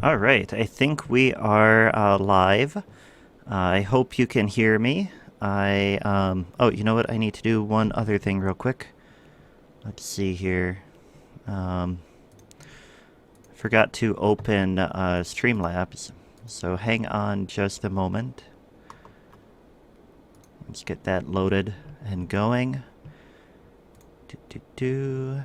All right, I think we are live. I hope you can hear me. Oh, you know what? I need to do one other thing real quick. Let's see here. Um, Forgot to open Streamlabs, so hang on just a moment. Let's get that loaded and going. Do, do, do.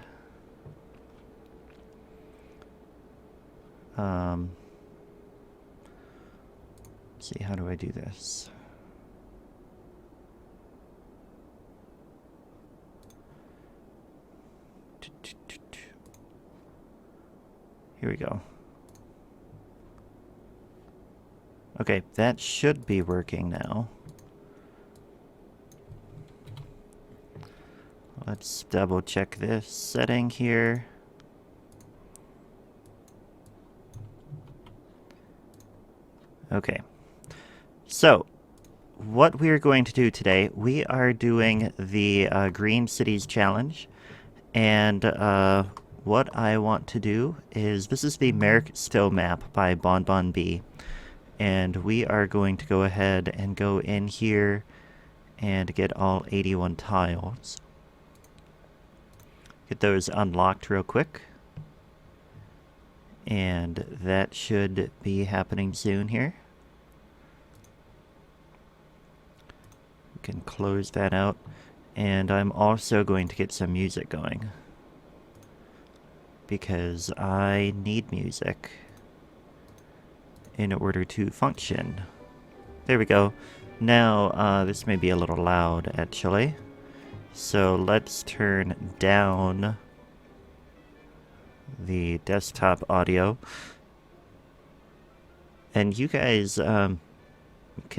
Let's see, how do I do this? Here we go. Okay, that should be working now. Let's double check this setting here. Okay. So, what we are going to do today, we are doing the Green Cities Challenge. And what I want to do is, this is the Merrick Stowe map by Bon B. And we are going to go ahead and go in here and get all 81 tiles. Get those unlocked real quick. And that should be happening soon here. We can close that out. And I'm also going to get some music going, because I need music in order to function. There we go. Now, this may be a little loud, actually. So let's turn down the desktop audio. And you guys can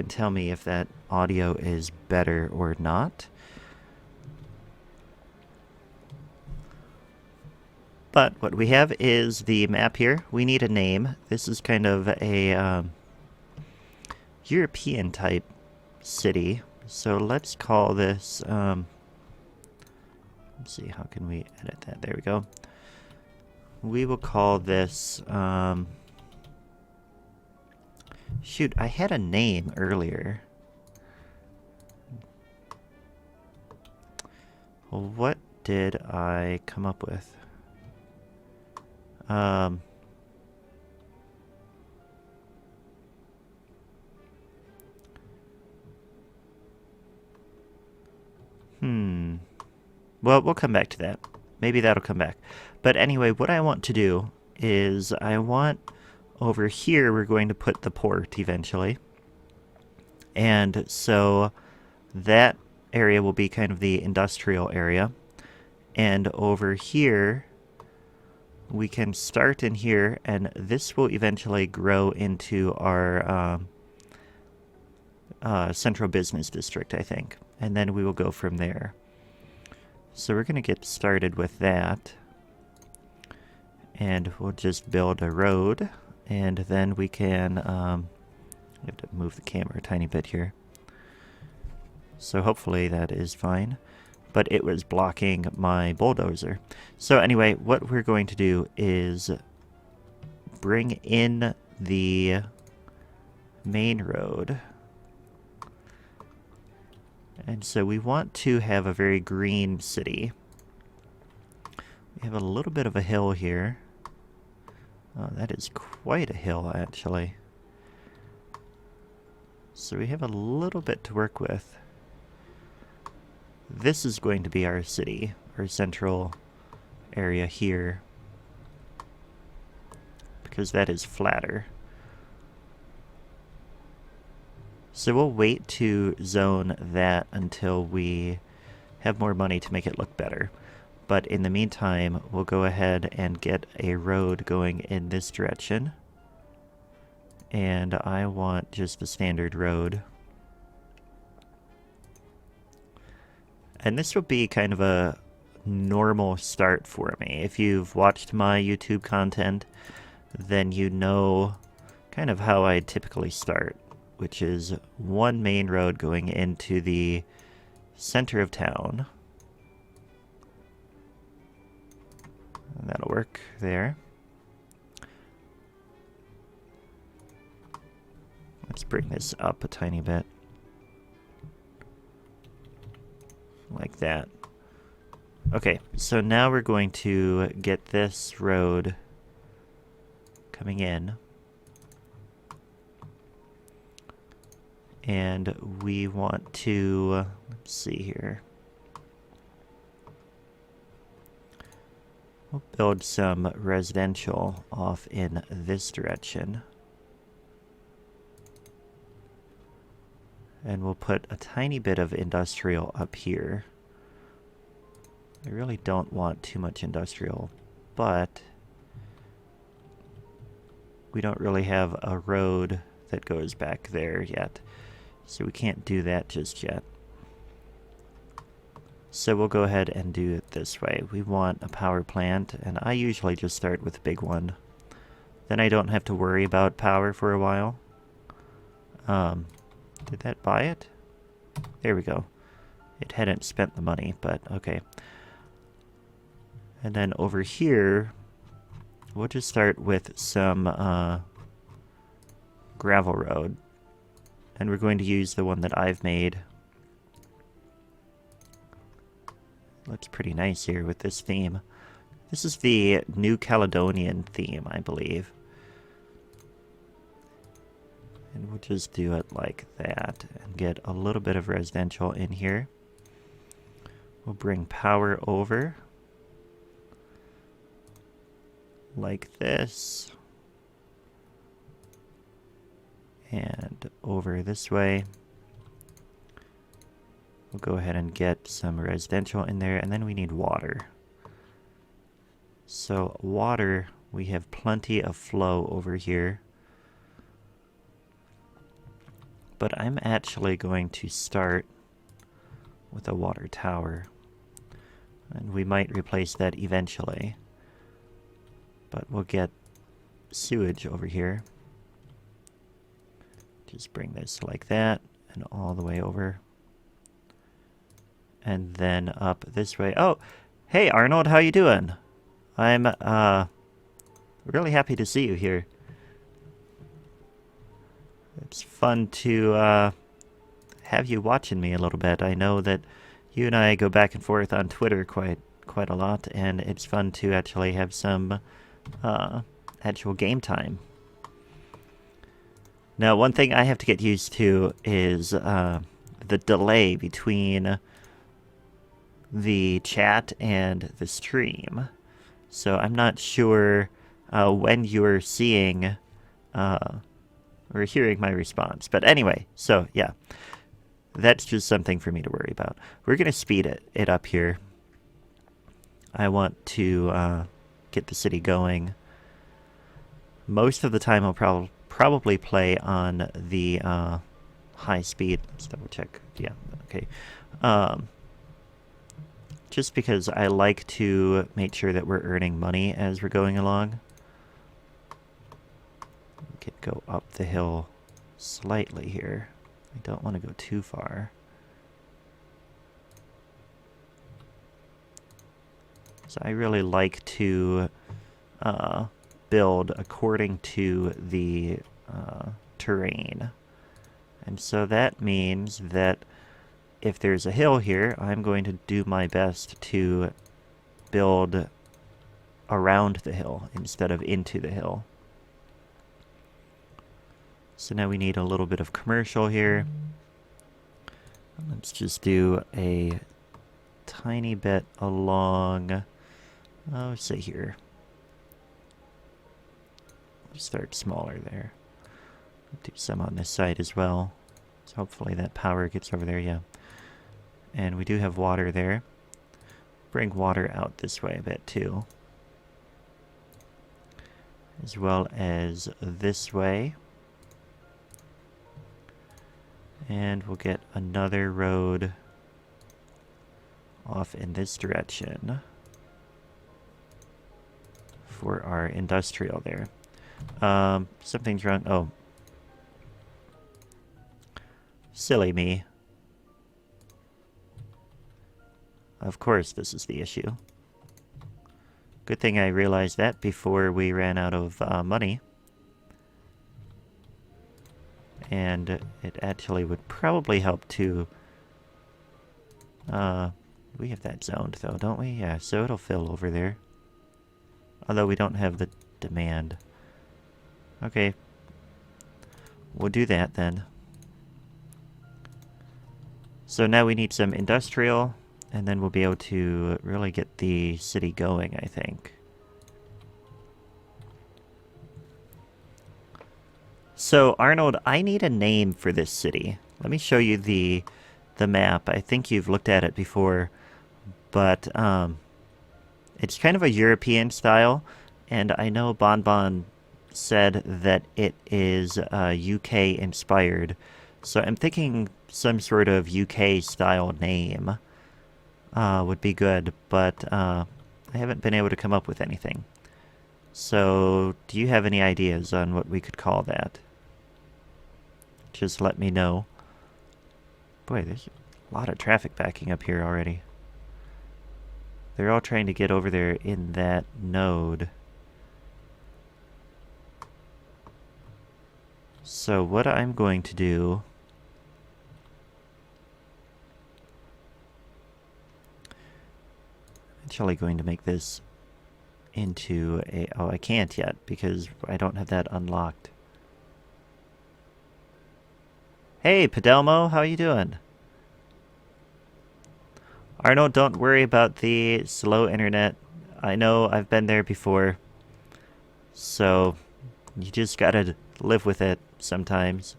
tell me if that audio is better or not. But what we have is the map here. We need a name. This is kind of a European type city. So let's call this, let's see, how can we edit that? There we go. We will call this, shoot, I had a name earlier. What did I come up with? Well, we'll come back to that. Maybe that'll come back. But anyway, what I want to do is I want over here, we're going to put the port eventually. And so that area will be kind of the industrial area. And over here, we can start in here, and this will eventually grow into our central business district, I think. And then we will go from there. So we're going to get started with that. And we'll just build a road. And then we can... I have to move the camera a tiny bit here. So hopefully that is fine. But it was blocking my bulldozer. So anyway, what we're going to do is bring in the main road. And so we want to have a very green city. We have a little bit of a hill here. Oh, that is quite a hill, actually. So we have a little bit to work with. This is going to be our city, our central area here, because that is flatter. So we'll wait to zone that until we have more money to make it look better. But in the meantime, we'll go ahead and get a road going in this direction. And I want just a standard road. And this will be kind of a normal start for me. If you've watched my YouTube content, then you know kind of how I typically start, which is one main road going into the center of town. And that'll work there. bring this up a tiny bit. Like that. Okay, so now we're going to get this road coming in. And we want to, let's see here. We'll build some residential off in this direction. And we'll put a tiny bit of industrial up here. I really don't want too much industrial, but we don't really have a road that goes back there yet. So we can't do that just yet. So we'll go ahead and do it this way. We want a power plant, and I usually just start with a big one. Then I don't have to worry about power for a while. Did that buy it? There we go. It hadn't spent the money, but okay. And then over here, we'll just start with some gravel road. And we're going to use the one that I've made. Looks pretty nice here with this theme. This is the New Caledonian theme, I believe. And we'll just do it like that and get a little bit of residential in here. We'll bring power over like this. And over this way. We'll go ahead and get some residential in there, and then we need water. So water, we have plenty of flow over here. But I'm actually going to start with a water tower. And we might replace that eventually. But we'll get sewage over here. Just bring this like that and all the way over. And then up this way. Oh, hey Arnold, how you doing? I'm really happy to see you here. It's fun to have you watching me a little bit. I know that you and I go back and forth on Twitter quite a lot, and it's fun to actually have some actual game time. Now, one thing I have to get used to is the delay between the chat and the stream. So I'm not sure when you're seeing or hearing my response. But anyway, so yeah, that's just something for me to worry about. We're going to speed it up here. I want to get the city going. Most of the time I'll probably play on the high speed. Let's double check. Yeah, okay. Just because I like to make sure that we're earning money as we're going along. We could go up the hill slightly here. I don't want to go too far. So I really like to build according to the terrain. And so that means that if there's a hill here, I'm going to do my best to build around the hill instead of into the hill. So now we need a little bit of commercial here. Let's just do a tiny bit along, let's say here. Start smaller there. Do some on this side as well. So hopefully that power gets over there, yeah. And we do have water there. Bring water out this way a bit too. As well as this way. And we'll get another road off in this direction for our industrial there. Something's wrong. Oh. Silly me. Of course this is the issue. Good thing I realized that before we ran out of money. And it actually would probably help to... we have that zoned though, don't we? Yeah, so it'll fill over there. Although we don't have the demand. Okay. We'll do that then. So now we need some industrial, and then we'll be able to really get the city going, I think. So, Arnold, I need a name for this city. Let me show you the map. I think you've looked at it before, but it's kind of a European style, and I know Bonbon said that it is UK inspired. So I'm thinking some sort of UK style name would be good, but I haven't been able to come up with anything. So do you have any ideas on what we could call that? Just let me know. Boy, there's a lot of traffic backing up here already. They're all trying to get over there in that node. So what I'm going to do... I'm actually going to make this into a... Oh, I can't yet because I don't have that unlocked. Hey, Padelmo, how you doing? Arnold, don't worry about the slow internet. I know I've been there before. So, you just gotta live with it sometimes.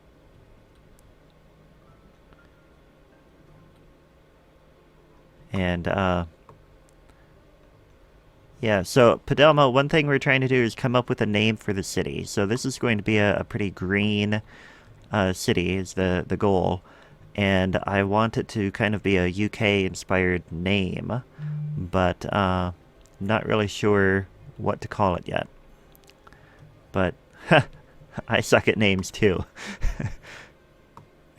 And, yeah, so, Padelmo, one thing we're trying to do is come up with a name for the city. So this is going to be a pretty green city is the goal. And I want it to kind of be a UK-inspired name, but I'm not really sure what to call it yet. But I suck at names too.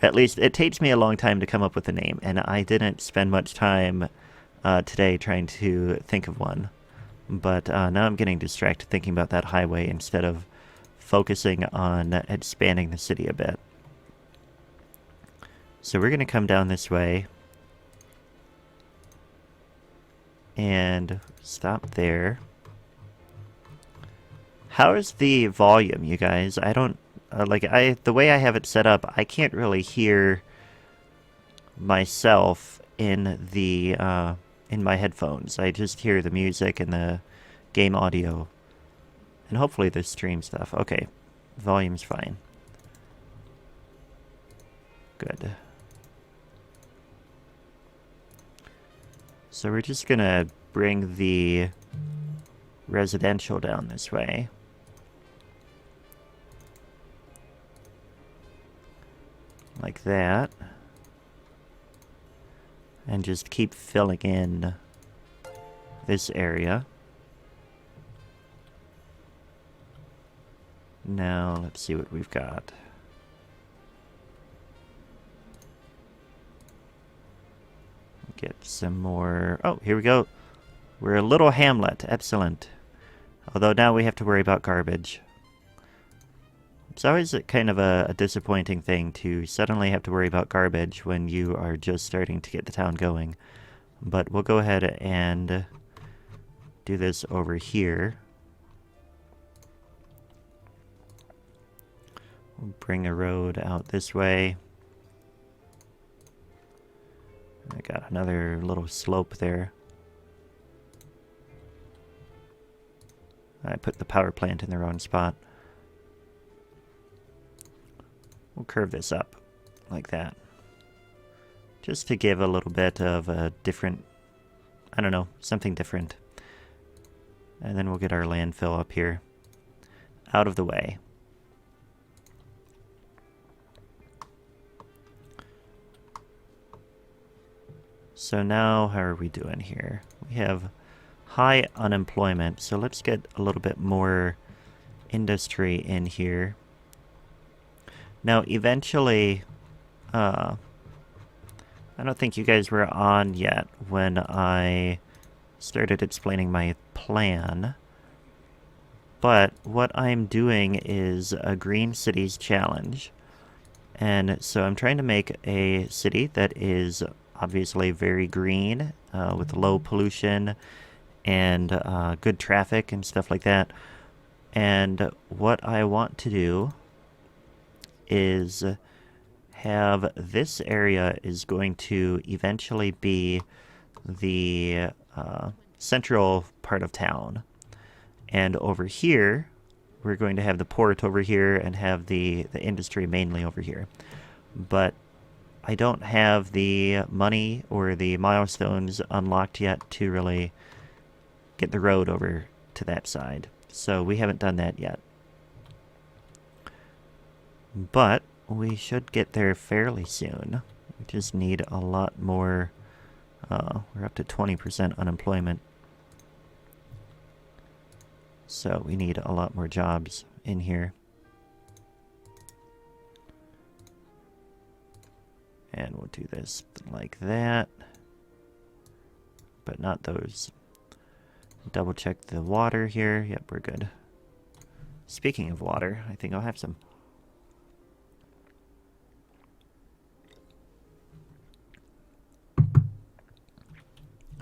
At least it takes me a long time to come up with a name, and I didn't spend much time today trying to think of one. But now I'm getting distracted thinking about that highway instead of focusing on expanding the city a bit. So we're going to come down this way and stop there. How is the volume, you guys? I don't the way I have it set up, I can't really hear myself in the in my headphones. I just hear the music and the game audio, and hopefully the stream stuff. Okay, volume's fine. Good. So we're just gonna bring the residential down this way. Like that. And just keep filling in this area. Now, let's see what we've got. Get some more... Oh, here we go. We're a little hamlet. Excellent. Although now we have to worry about garbage. It's always kind of a disappointing thing to suddenly have to worry about garbage when you are just starting to get the town going. But we'll go ahead and do this over here. We'll bring a road out this way. I got another little slope there. I put the power plant in the wrong spot. We'll curve this up like that. Just to give a little bit of a different, I don't know, something different. And then we'll get our landfill up here out of the way. So now, how are we doing here? We have high unemployment, so let's get a little bit more industry in here. Now, eventually, I don't think you guys were on yet when I started explaining my plan. But what I'm doing is a Green Cities Challenge. And so I'm trying to make a city that is obviously very green, with low pollution and good traffic and stuff like that. And what I want to do is have this area is going to eventually be the central part of town. And over here, we're going to have the port over here and have the industry mainly over here. But I don't have the money or the milestones unlocked yet to really get the road over to that side. So we haven't done that yet. But we should get there fairly soon. We just need a lot more. We're up to 20% unemployment. So we need a lot more jobs in here. And we'll do this like that. But not those. Double check the water here. Yep, we're good. Speaking of water, I think I'll have some.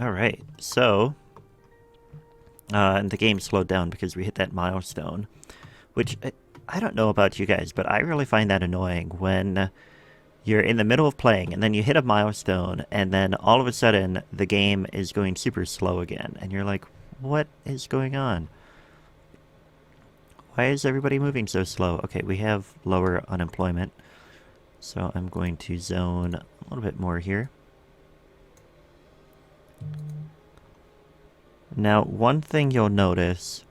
Alright, so and the game slowed down because we hit that milestone, which I don't know about you guys, but I really find that annoying when you're in the middle of playing and then you hit a milestone and then all of a sudden the game is going super slow again and you're like, what is going on? Why is everybody moving so slow? Okay, we have lower unemployment, so I'm going to zone a little bit more here. Now, one thing you'll notice.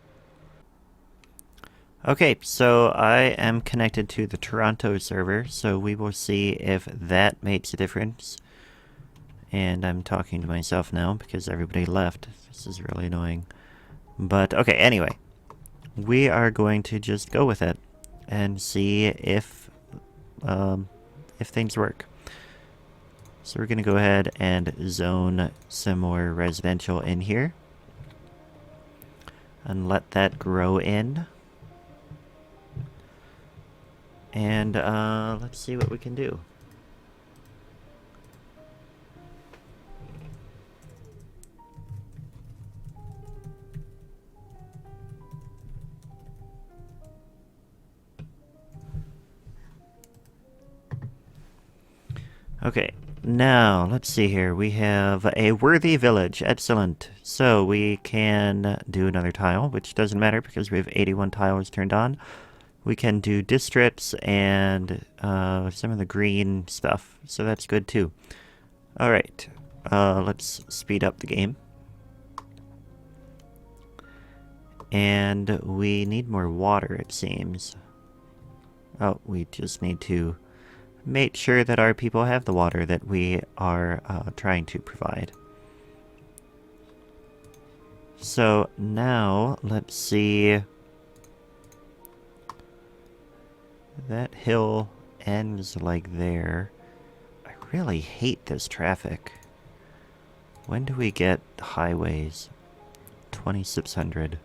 Okay, so I am connected to the Toronto server, so we will see if that makes a difference. And I'm talking to myself now because everybody left. This is really annoying. But, okay, anyway. We are going to just go with it and see if things work. So we're going to go ahead and zone some more residential in here. And let that grow in. And let's see what we can do. Okay, now let's see here. We have a worthy village. Excellent. So we can do another tile, which doesn't matter because we have 81 tiles turned on. We can do districts and some of the green stuff, so that's good too. Alright, let's speed up the game. And we need more water, it seems. Oh, we just need to make sure that our people have the water that we are trying to provide. So now, let's see. That hill ends like there. I really hate this traffic. When do we get highways? 2600.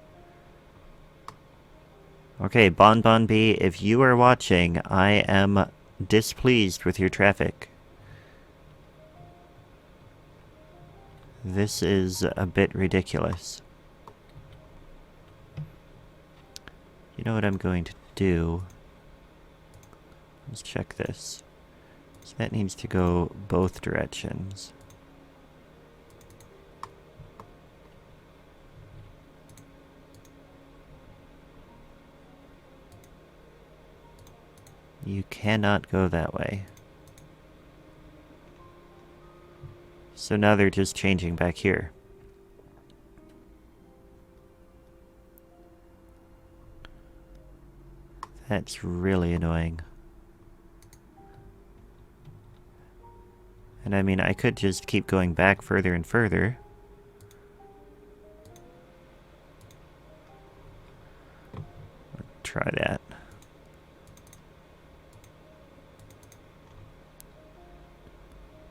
Okay, Bon Bon Bee, if you are watching, I am displeased with your traffic. This is a bit ridiculous. You know what I'm going to do? Let's check this. So that needs to go both directions. You cannot go that way. So now they're just changing back here. That's really annoying. And I mean, I could just keep going back further and further. Try that.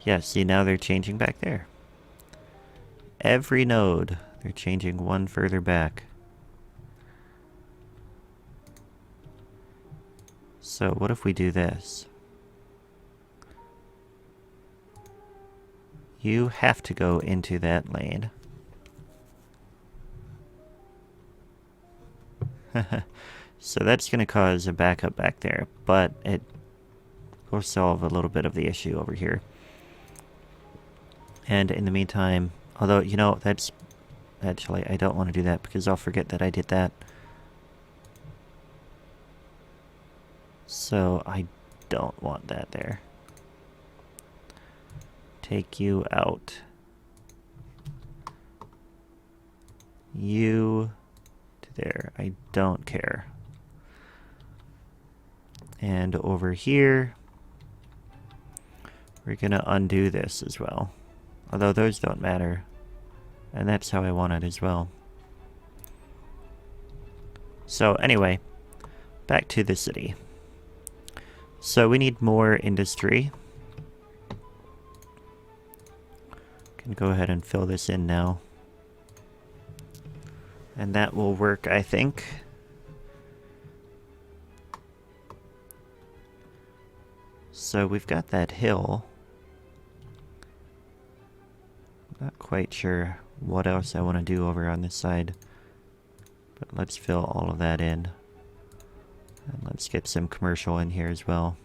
Yeah, see, now they're changing back there. Every node, they're changing one further back. So what if we do this? You have to go into that lane. So that's going to cause a backup back there, but it will solve a little bit of the issue over here. And in the meantime, although, you know, that's... Actually, I don't want to do that because I'll forget that I did that. So I don't want that there. Take you out. You to there. I don't care. And over here, we're going to undo this as well. Although those don't matter. And that's how I want it as well. So anyway, back to the city. So we need more industry. Can go ahead and fill this in now. And that will work, I think. So we've got that hill. Not quite sure what else I want to do over on this side. But let's fill all of that in. And let's get some commercial in here as well.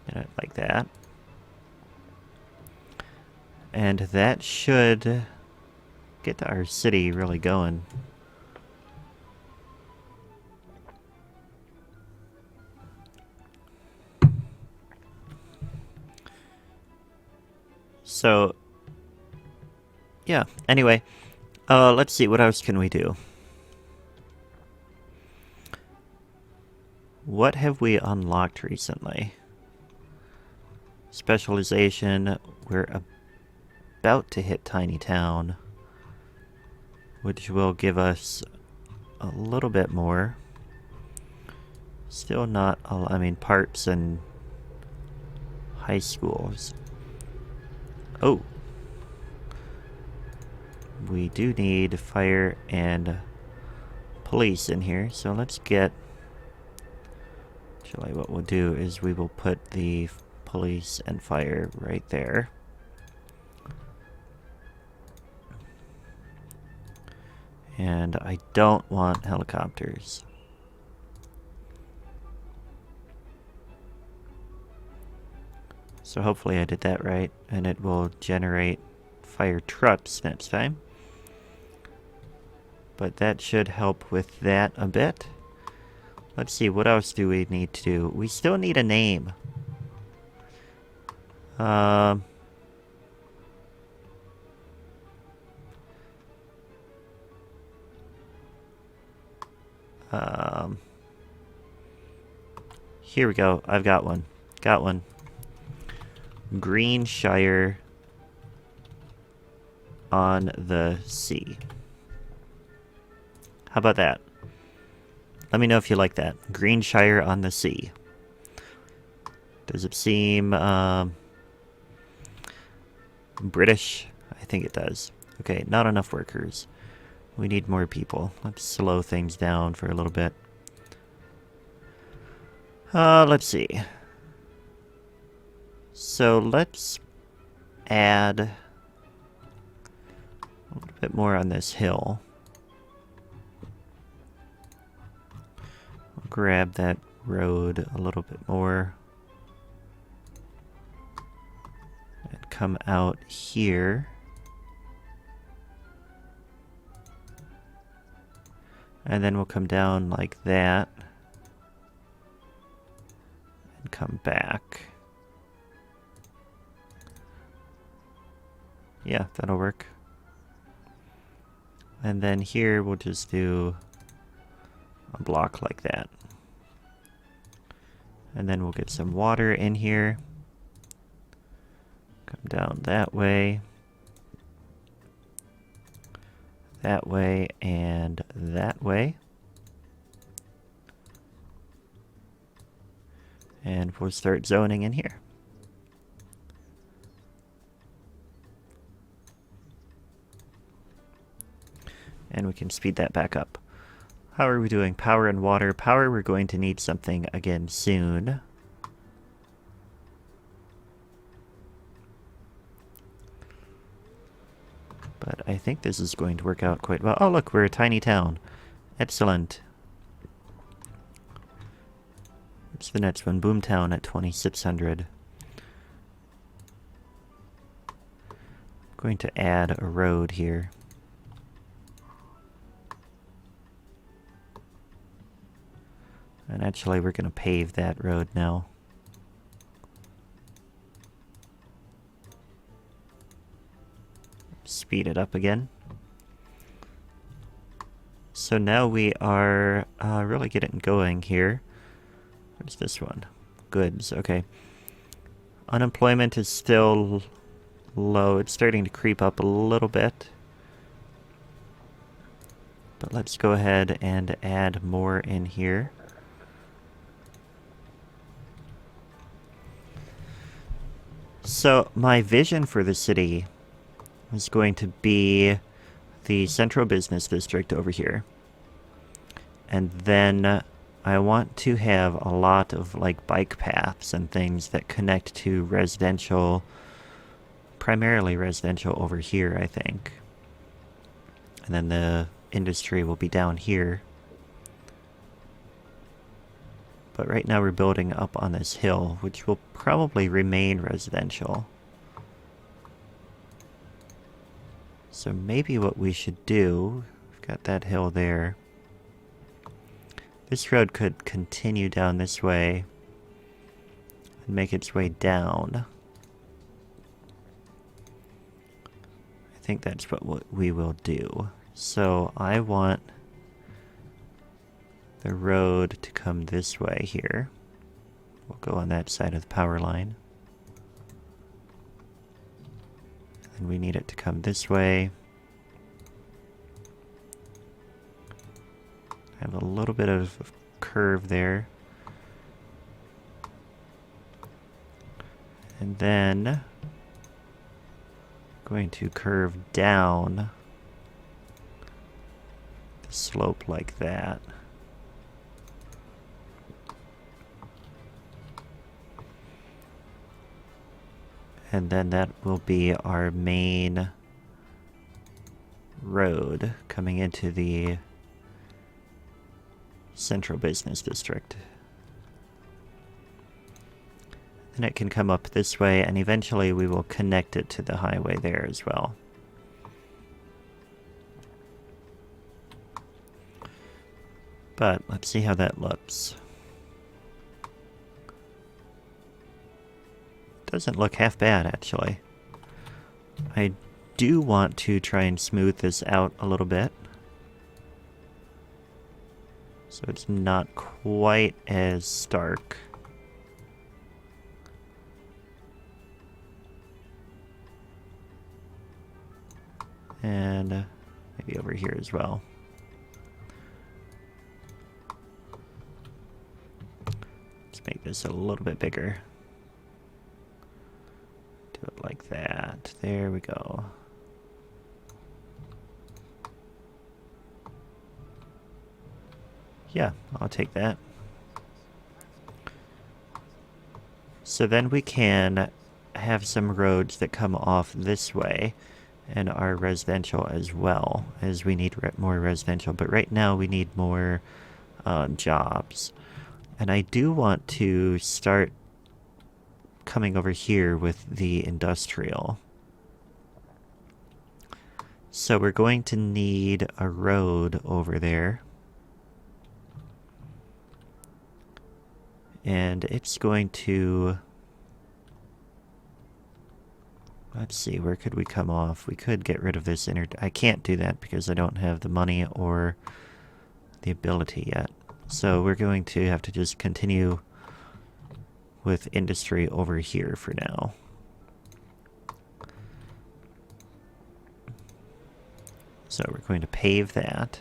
And like that. And that should get our city really going. So, yeah, anyway, let's see, what else can we do? What have we unlocked recently? Specialization, we're about to hit Tiny Town, which will give us a little bit more. Still not, I mean, parts and high schools. Oh. We do need fire and police in here, so let's get... Actually, what we'll do is we will put the police and fire right there. And I don't want helicopters. So hopefully I did that right, and it will generate fire trucks next time. But that should help with that a bit. Let's see, what else do we need to do? We still need a name. Here we go. I've got one. Got one. Greenshire-on-the-sea. How about that? Let me know if you like that. Greenshire-on-the-sea. Does it seem British? I think it does. Okay, not enough workers. We need more people. Let's slow things down for a little bit. Let's see. So let's add a little bit more on this hill. I'll grab that road a little bit more. And come out here. And then we'll come down like that. And come back. Yeah, that'll work. And then here we'll just do a block like that. And then we'll get some water in here. Come down that way. That way and that way. And we'll start zoning in here. And we can speed that back up. How are we doing? Power and water. Power, we're going to need something again soon. But I think this is going to work out quite well. Oh, look, we're a tiny town. Excellent. What's the next one? Boomtown at 2,600. Going to add a road here. And actually, we're going to pave that road now. Speed it up again. So now we are really getting going here. What's this one? Goods, okay. Unemployment is still low. It's starting to creep up a little bit. But let's go ahead and add more in here. So my vision for the city is going to be the central business district over here. And then I want to have a lot of like bike paths and things that connect to residential, primarily residential over here, I think. And then the industry will be down here. But right now we're building up on this hill, which will probably remain residential. So maybe what we should do, we've got that hill there. This road could continue down this way and make its way down. I think that's what we will do. So I want the road to come this way here. We'll go on that side of the power line. And we need it to come this way. Have a little bit of curve there. And then going to curve down the slope like that. And then that will be our main road coming into the central business district. And it can come up this way, and eventually we will connect it to the highway there as well. But let's see how that looks. Doesn't look half bad, actually. I do want to try and smooth this out a little bit, so it's not quite as stark. And maybe over here as well. Let's make this a little bit bigger. Do it like that. There we go. Yeah, I'll take that. So then we can have some roads that come off this way and are residential as well, as we need more residential. But right now we need more jobs. And I do want to start coming over here with the industrial. So we're going to need a road over there. And it's going to... Let's see, where could we come off? We could get rid of this I can't do that because I don't have the money or the ability yet. So we're going to have to just continue with industry over here for now. So we're going to pave that.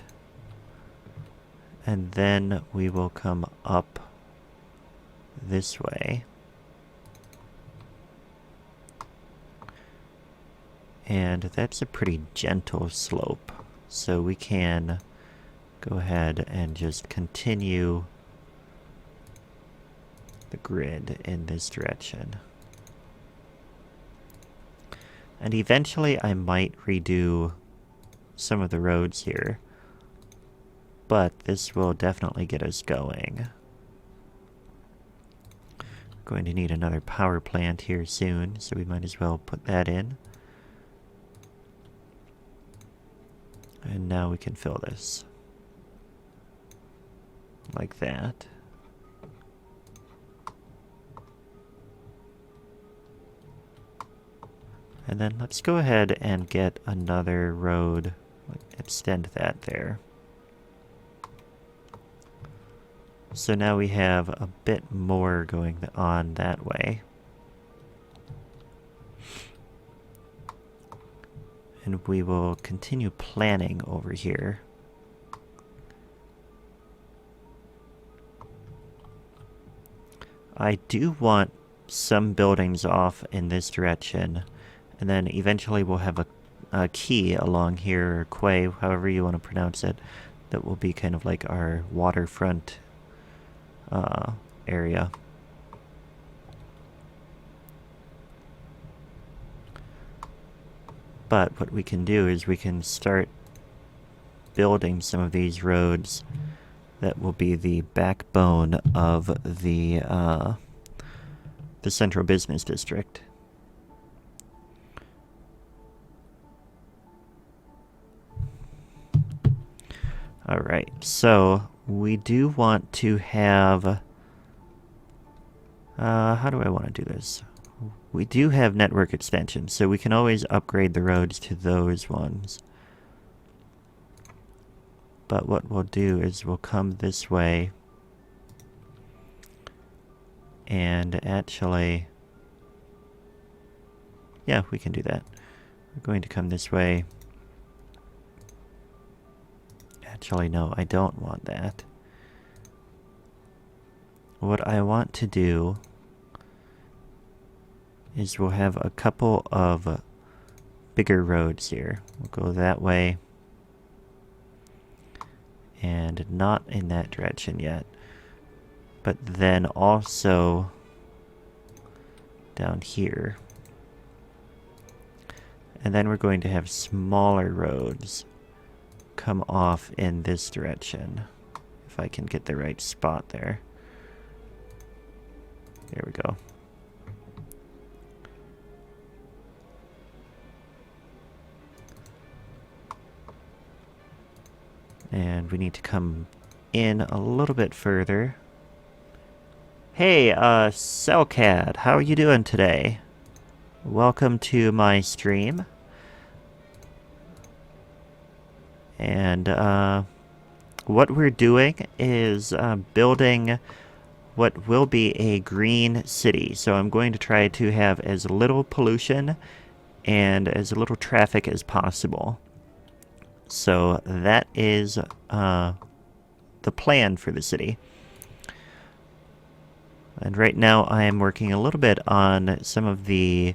And then we will come up this way. And that's a pretty gentle slope, so we can go ahead and just continue the grid in this direction. And eventually I might redo some of the roads here. But this will definitely get us going. We're going to need another power plant here soon, so we might as well put that in. And now we can fill this. Like that. And then let's go ahead and get another road. Extend that there. So now we have a bit more going on that way. And we will continue planning over here. I do want some buildings off in this direction, and then eventually we'll have a quay along here, or quay, however you want to pronounce it, that will be kind of like our waterfront area. But what we can do is we can start building some of these roads that will be the backbone of the central business district. Alright, so we do want to have... how do I want to do this? We do have network extensions, so we can always upgrade the roads to those ones. But what we'll do is we'll come this way. And actually... yeah, we can do that. We're going to come this way. Actually, no, I don't want that. What I want to do is we'll have a couple of bigger roads here. We'll go that way. And not in that direction yet. But then also down here. And then we're going to have smaller roads come off in this direction. If I can get the right spot there. There we go. And we need to come in a little bit further. Hey, Cellcad, how are you doing today? Welcome to my stream. And, what we're doing is, building what will be a green city. So I'm going to try to have as little pollution and as little traffic as possible. So that is the plan for the city. And right now I am working a little bit on some of the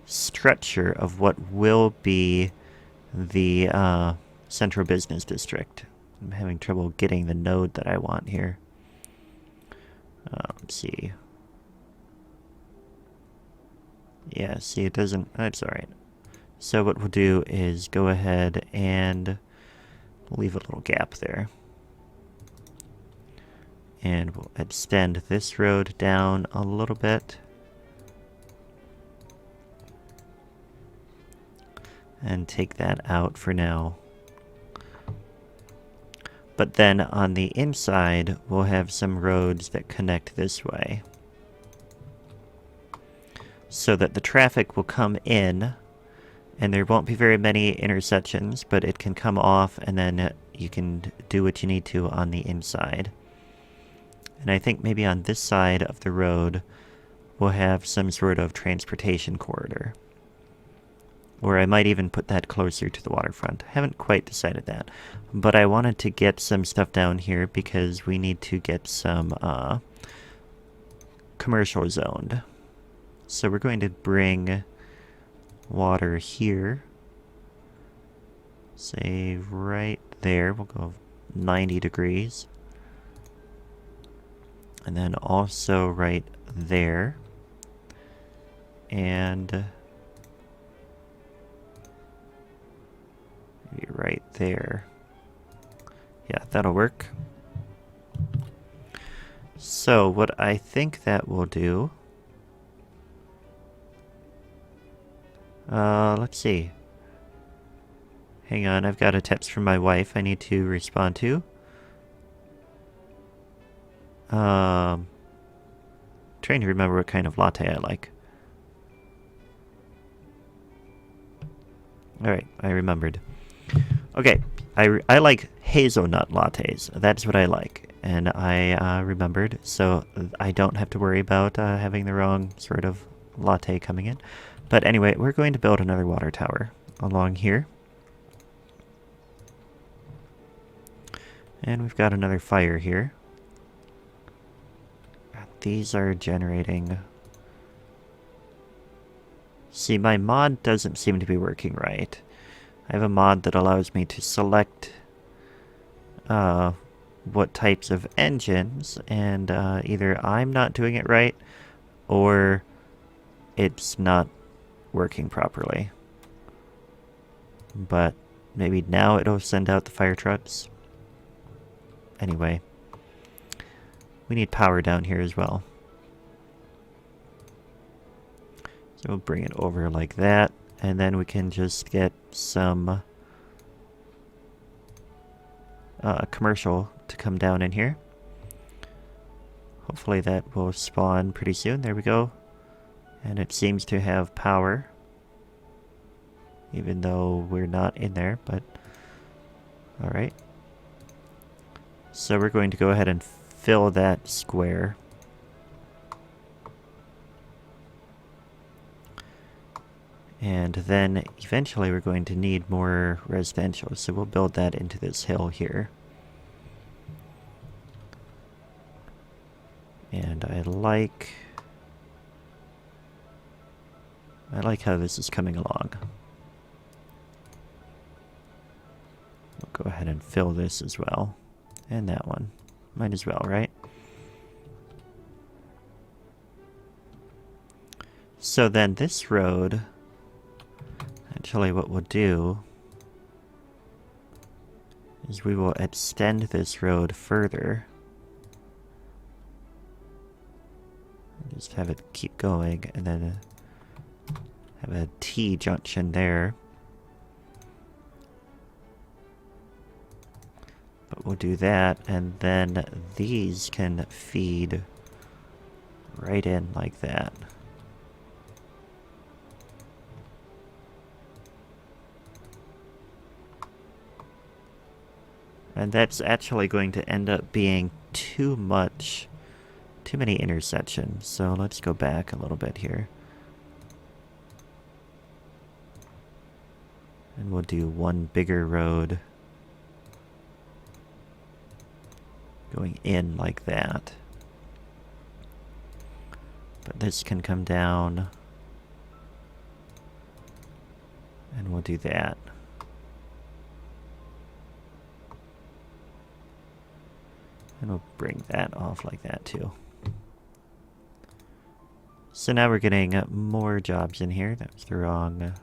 structure of what will be the central business district. I'm having trouble getting the node that I want here. Let's see. Yeah, see, it doesn't... that's alright. So what we'll do is go ahead and leave a little gap there. And we'll extend this road down a little bit. And take that out for now. But then on the inside, we'll have some roads that connect this way. So that the traffic will come in, and there won't be very many intersections, but it can come off, and then you can do what you need to on the inside. And I think maybe on this side of the road, we'll have some sort of transportation corridor. Or I might even put that closer to the waterfront. Haven't quite decided that. But I wanted to get some stuff down here because we need to get some commercial zoned. So we're going to bring water here. Say right there. We'll go 90 degrees. And then also right there. And Maybe right there. Yeah, that'll work. So what I think that will do... let's see. Hang on, I've got a text from my wife I need to respond to. Trying to remember what kind of latte I like. Alright, I remembered. Okay, I like hazelnut lattes. That's what I like. And I remembered, so I don't have to worry about having the wrong sort of latte coming in. But anyway, we're going to build another water tower along here. And we've got another fire here. These are generating... See, my mod doesn't seem to be working right. I have a mod that allows me to select what types of engines, and either I'm not doing it right, or it's not working properly. But maybe now it'll send out the fire trucks. Anyway, we need power down here as well. So we'll bring it over like that, and then we can just get some commercial to come down in here. Hopefully that will spawn pretty soon. There we go. And it seems to have power, even though we're not in there, but alright. So we're going to go ahead and fill that square. And then eventually we're going to need more residential, so we'll build that into this hill here. And I like how this is coming along. We'll go ahead and fill this as well. And that one. Might as well, right? So then this road... Actually, what we'll do is we will extend this road further. Just have it keep going, and then have a T junction there. But we'll do that, and then these can feed right in like that. And that's actually going to end up being too many intersections. So let's go back a little bit here. And we'll do one bigger road going in like that. But this can come down. And we'll do that. And we'll bring that off like that too. So now we're getting more jobs in here. That was the wrong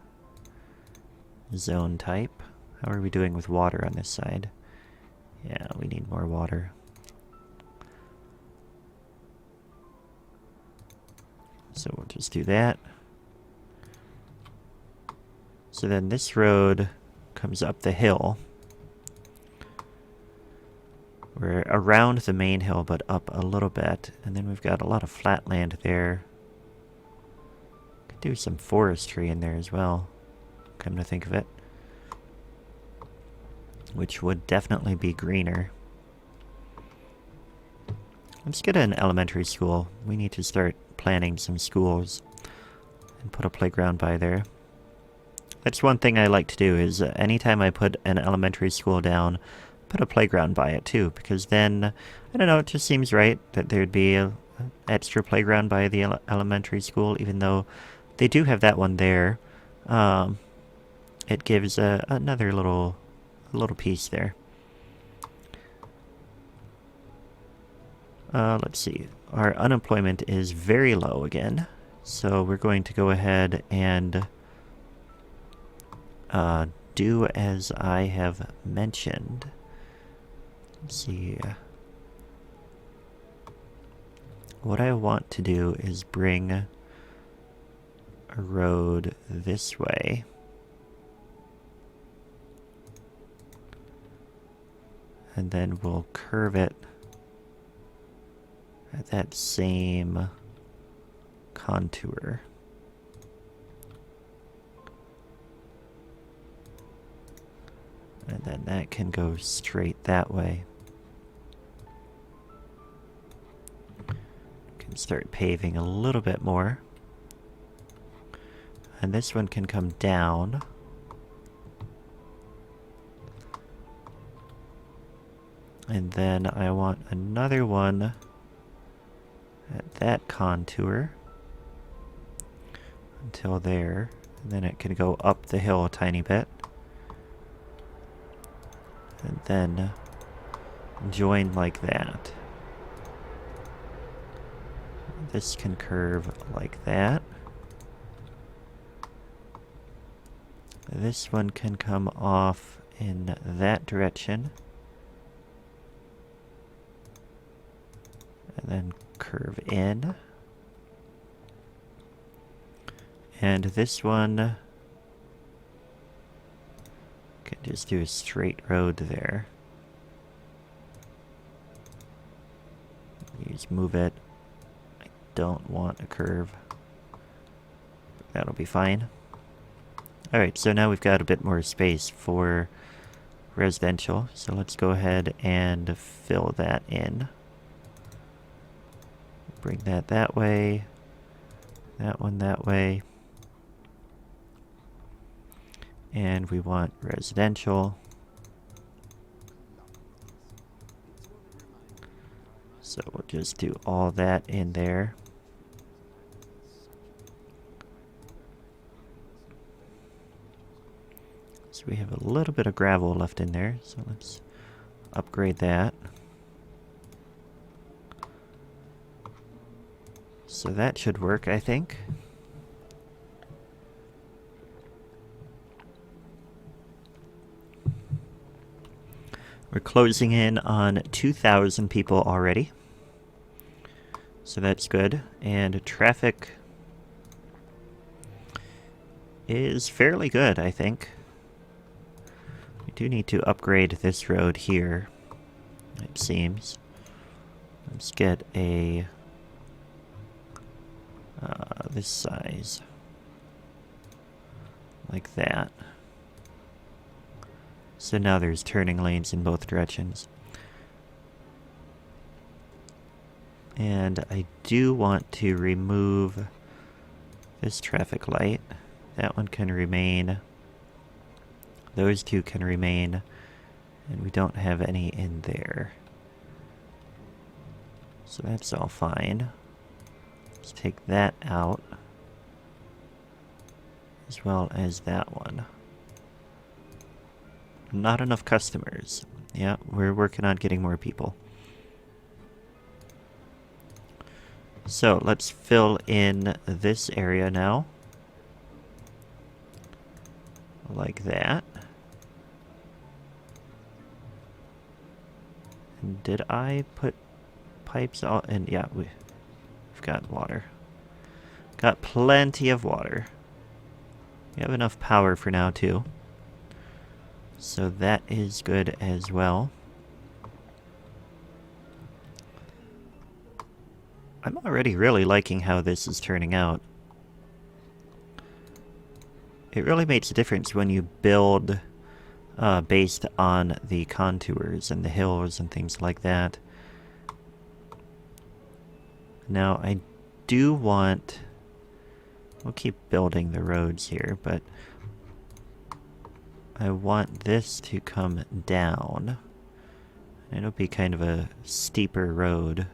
zone type. How are we doing with water on this side? Yeah, we need more water. So we'll just do that. So then this road comes up the hill. We're around the main hill, but up a little bit. And then we've got a lot of flat land there. Could do some forestry in there as well, come to think of it. Which would definitely be greener. Let's get an elementary school. We need to start planning some schools and put a playground by there. That's one thing I like to do, is anytime I put an elementary school down, put a playground by it too, because then, I don't know, it just seems right that there'd be an extra playground by the elementary school, even though they do have that one there. It gives another little piece there. Let's see. Our unemployment is very low again, so we're going to go ahead and do as I have mentioned. Let's see. What I want to do is bring a road this way. And then we'll curve it at that same contour. And then that can go straight that way. Can start paving a little bit more. And this one can come down. And then I want another one at that contour until there. And then it can go up the hill a tiny bit. And then join like that. This can curve like that. This one can come off in that direction. And then curve in. And this one can just do a straight road there. You just move it. I don't want a curve. That'll be fine. Alright, so now we've got a bit more space for residential. So let's go ahead and fill that in. Bring that that way. That one that way. And we want residential. So we'll just do all that in there. So we have a little bit of gravel left in there, so let's upgrade that. So that should work, I think. We're closing in on 2,000 people already. So that's good. And traffic is fairly good, I think. We do need to upgrade this road here, it seems. Let's get a this size, like that. So now there's turning lanes in both directions. And I do want to remove this traffic light. That one can remain. Those two can remain. And we don't have any in there. So that's all fine. Let's take that out. As well as that one. Not enough customers. Yeah, we're working on getting more people. So let's fill in this area now. Like that. And did I put pipes all in? Yeah, we've got water. Got plenty of water. We have enough power for now too. So that is good as well. I'm already really liking how this is turning out. It really makes a difference when you build based on the contours and the hills and things like that. Now I do want... We'll keep building the roads here, but I want this to come down. It'll be kind of a steeper road.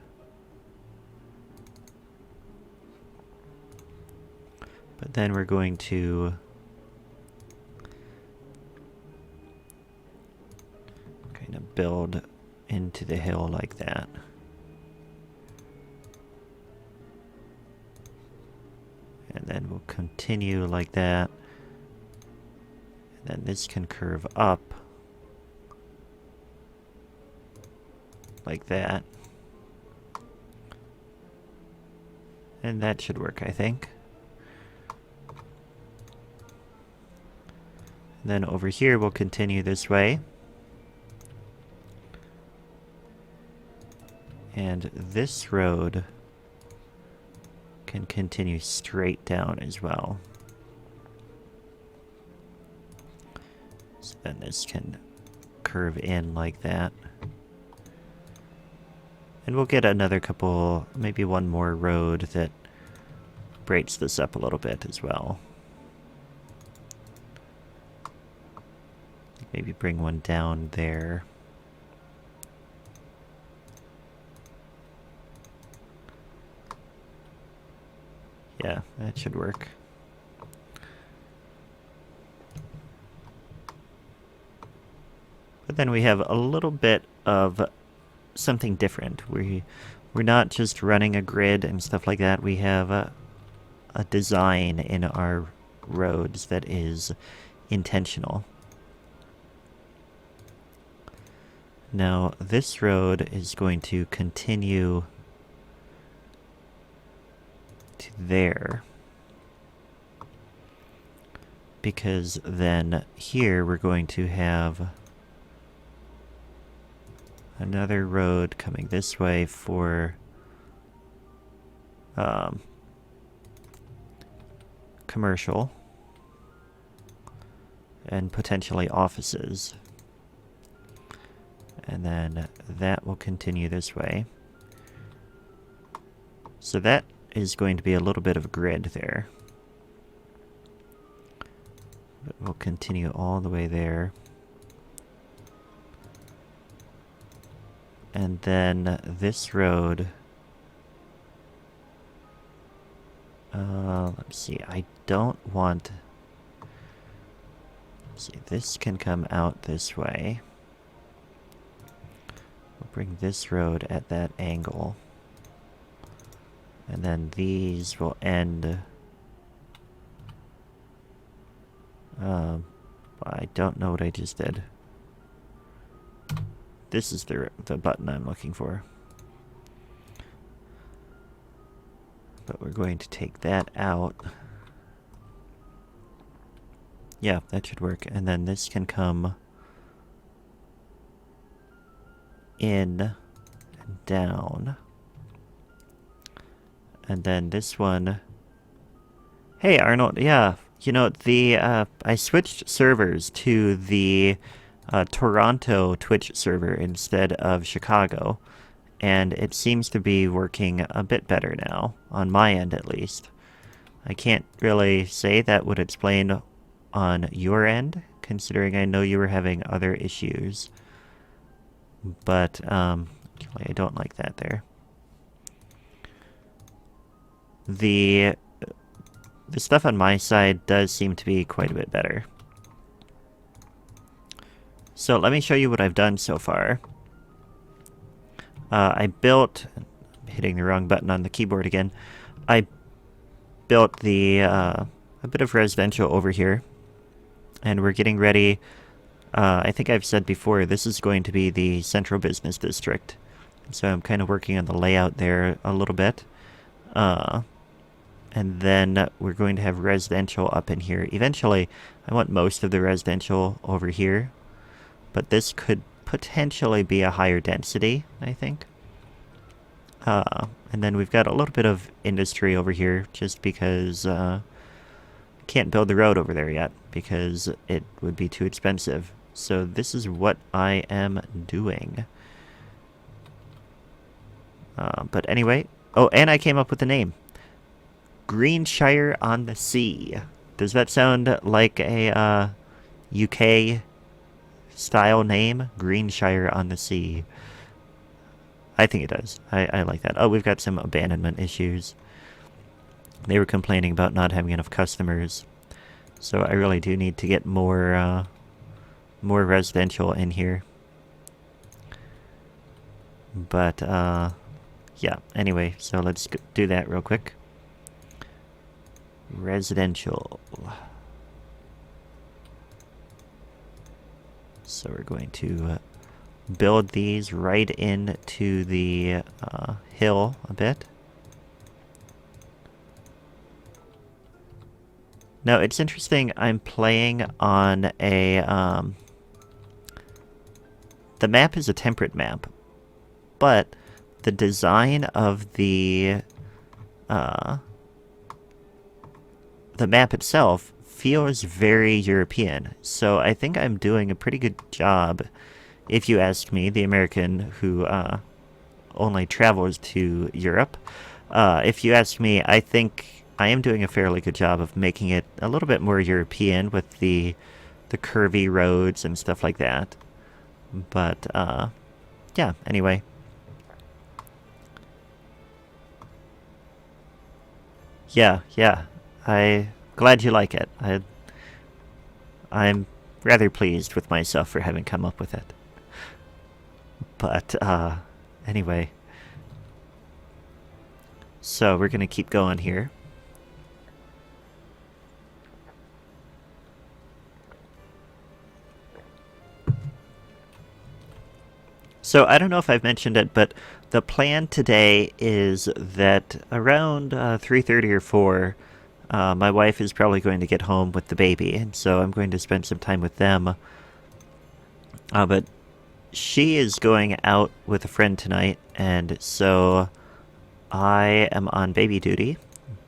But then we're going to kind of build into the hill like that. And then we'll continue like that. Then this can curve up like that. And that should work, I think. Then over here we'll continue this way. And this road can continue straight down as well. So then this can curve in like that. And we'll get another couple, maybe one more road that breaks this up a little bit as well. Maybe bring one down there. Yeah, that should work. But then we have a little bit of something different. We're not just running a grid and stuff like that. We have a design in our roads that is intentional. Now, this road is going to continue to there. Because then here we're going to have another road coming this way for commercial and potentially offices. And then that will continue this way. So that is going to be a little bit of a grid there. But we'll continue all the way there. And then this road... let's see, I don't want... Let's see, this can come out this way. We'll bring this road at that angle. And then these will end... I don't know what I just did. This is the button I'm looking for. But we're going to take that out. Yeah, that should work. And then this can come in and down. And then this one... Hey, Arnold, yeah. You know, I switched servers to the Toronto Twitch server instead of Chicago, and it seems to be working a bit better now, on my end at least. I can't really say that would explain on your end, considering I know you were having other issues. But, actually, I don't like that there. The stuff on my side does seem to be quite a bit better. So let me show you what I've done so far. I built... I'm hitting the wrong button on the keyboard again. I built a bit of residential over here. And we're getting ready... I think I've said before, this is going to be the central business district. So I'm kind of working on the layout there a little bit. And then we're going to have residential up in here. Eventually, I want most of the residential over here. But this could potentially be a higher density, I think. And then we've got a little bit of industry over here, just because can't build the road over there yet, because it would be too expensive. So this is what I am doing. But anyway, oh, and I came up with the name. Greenshire-on-the-sea. Does that sound like a UK style name? Greenshire-on-the-sea. I think it does. I like that. Oh, we've got some abandonment issues. They were complaining about not having enough customers. So I really do need to get more residential in here. But, yeah. Anyway, so let's do that real quick. Residential. So we're going to build these right into the hill a bit. Now, it's interesting, I'm playing on a, the map is a temperate map, but the design of the map itself feels very European. So I think I'm doing a pretty good job, if you ask me, the American who only travels to Europe. If you ask me, I think I am doing a fairly good job of making it a little bit more European with the curvy roads and stuff like that. But, yeah, anyway. Yeah. I'm glad you like it. I'm rather pleased with myself for having come up with it. But, anyway. So, we're gonna keep going here. So I don't know if I've mentioned it, but the plan today is that around 3:30 or 4, my wife is probably going to get home with the baby, and so I'm going to spend some time with them. But she is going out with a friend tonight, and so I am on baby duty.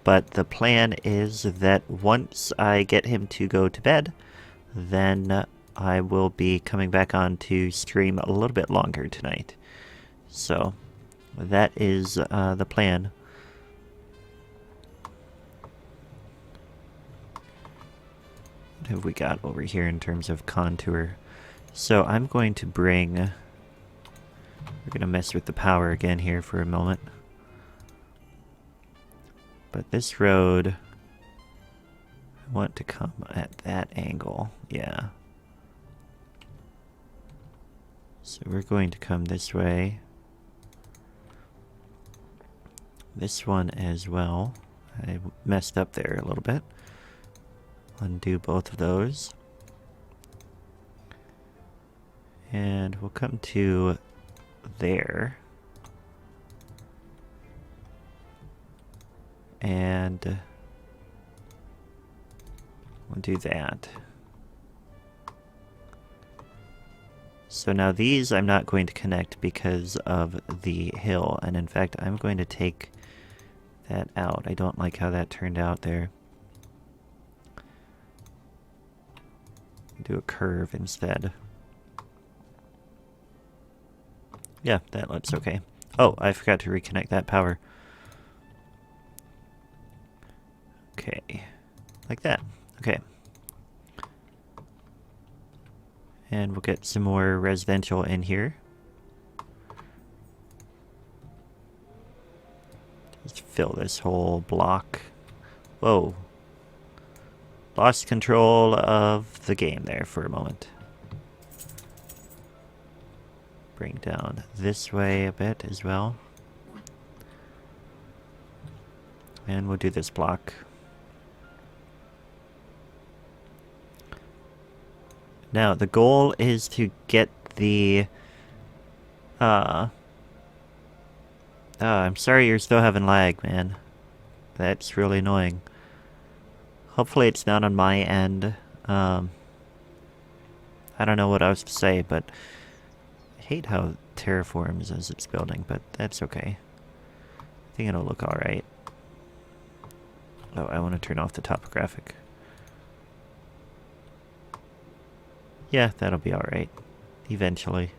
But the plan is that once I get him to go to bed, then I will be coming back on to stream a little bit longer tonight. So that is the plan. What have we got over here in terms of contour? So I'm going to bring... We're going to mess with the power again here for a moment. But this road... I want to come at that angle. Yeah. So we're going to come this way. This one as well. I messed up there a little bit. Undo both of those. And we'll come to there. And we'll do that. So now these I'm not going to connect because of the hill, and in fact I'm going to take that out. I don't like how that turned out there. Do a curve instead. Yeah, that looks okay. Oh, I forgot to reconnect that power. Okay, like that. Okay. And we'll get some more residential in here. Just fill this whole block. Whoa. Lost control of the game there for a moment. Bring down this way a bit as well. And we'll do this block. Now, the goal is to get the... I'm sorry you're still having lag, man. That's really annoying. Hopefully it's not on my end. I don't know what else to say, but... I hate how terraforms as it's building, but that's okay. I think it'll look alright. Oh, I want to turn off the topographic. Yeah, that'll be alright. Eventually.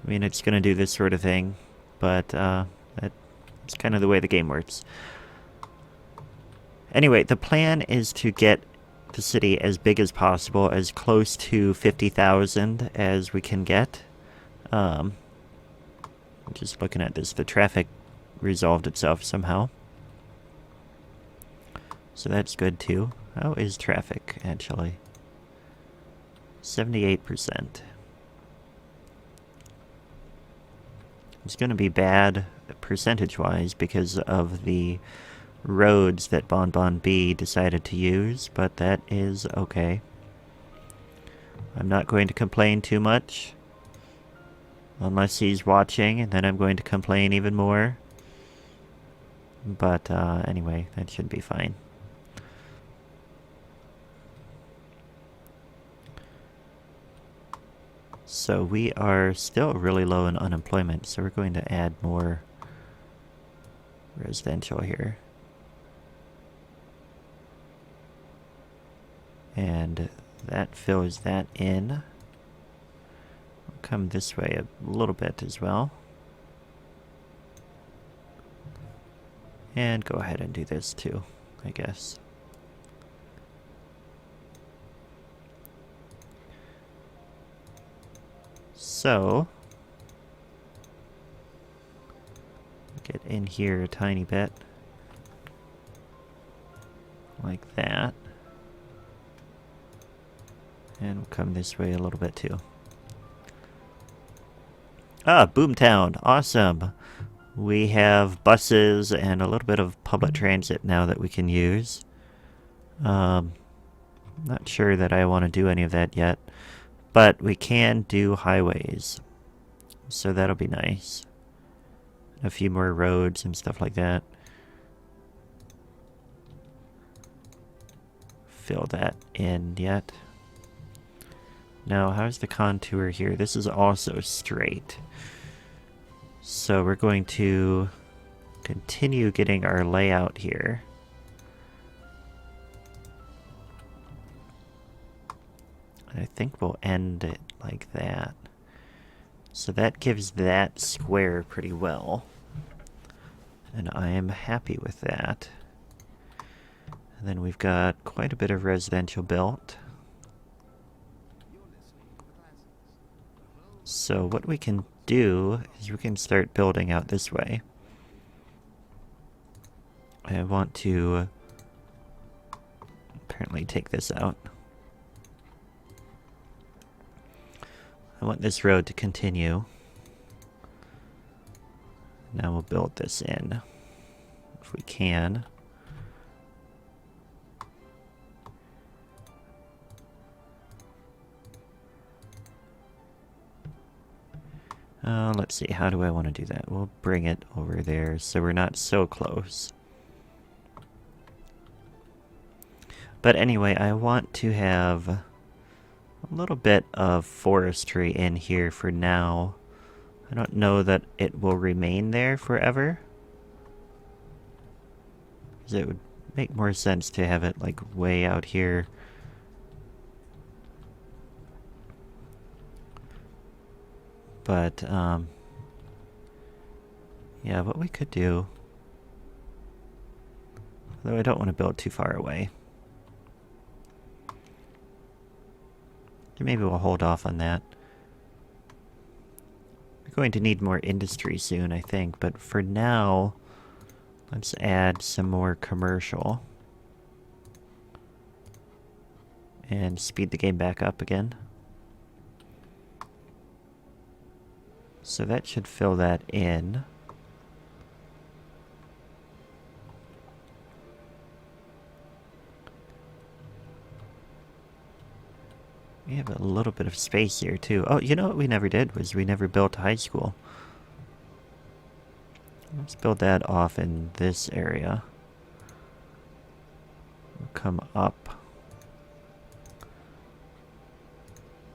I mean, it's gonna do this sort of thing, but that's kind of the way the game works. Anyway, the plan is to get the city as big as possible, as close to 50,000 as we can get. Just looking at this, the traffic resolved itself somehow. So that's good too. How is traffic, actually? 78%. It's going to be bad percentage-wise because of the roads that Bon Bon B decided to use, but that is okay. I'm not going to complain too much. Unless he's watching, and then I'm going to complain even more. But anyway, that should be fine. So we are still really low in unemployment, so we're going to add more residential here. And that fills that in. We'll come this way a little bit as well. And go ahead and do this too, I guess. So, get in here a tiny bit. Like that. And we'll come this way a little bit too. Ah, Boomtown. Awesome. We have buses and a little bit of public transit now that we can use. Not sure that I want to do any of that yet. But we can do highways. So that'll be nice. A few more roads and stuff like that. Fill that in yet. Now, how's the contour here? This is also straight. So we're going to continue getting our layout here. I think we'll end it like that. So that gives that square pretty well. And I am happy with that. And then we've got quite a bit of residential built. So what we can do is we can start building out this way. I want to apparently take this out. I want this road to continue. Now we'll build this in, if we can. Let's see, how do I want to do that? We'll bring it over there so we're not so close. But anyway, I want to have a little bit of forestry in here for now. I don't know that it will remain there forever. Because it would make more sense to have it like way out here. But, yeah, what we could do, though I don't want to build too far away. Maybe we'll hold off on that. We're going to need more industry soon, I think, but for now, let's add some more commercial. And speed the game back up again. So that should fill that in. We have a little bit of space here too. Oh, you know what we never did was we never built a high school. Let's build that off in this area. We'll come up.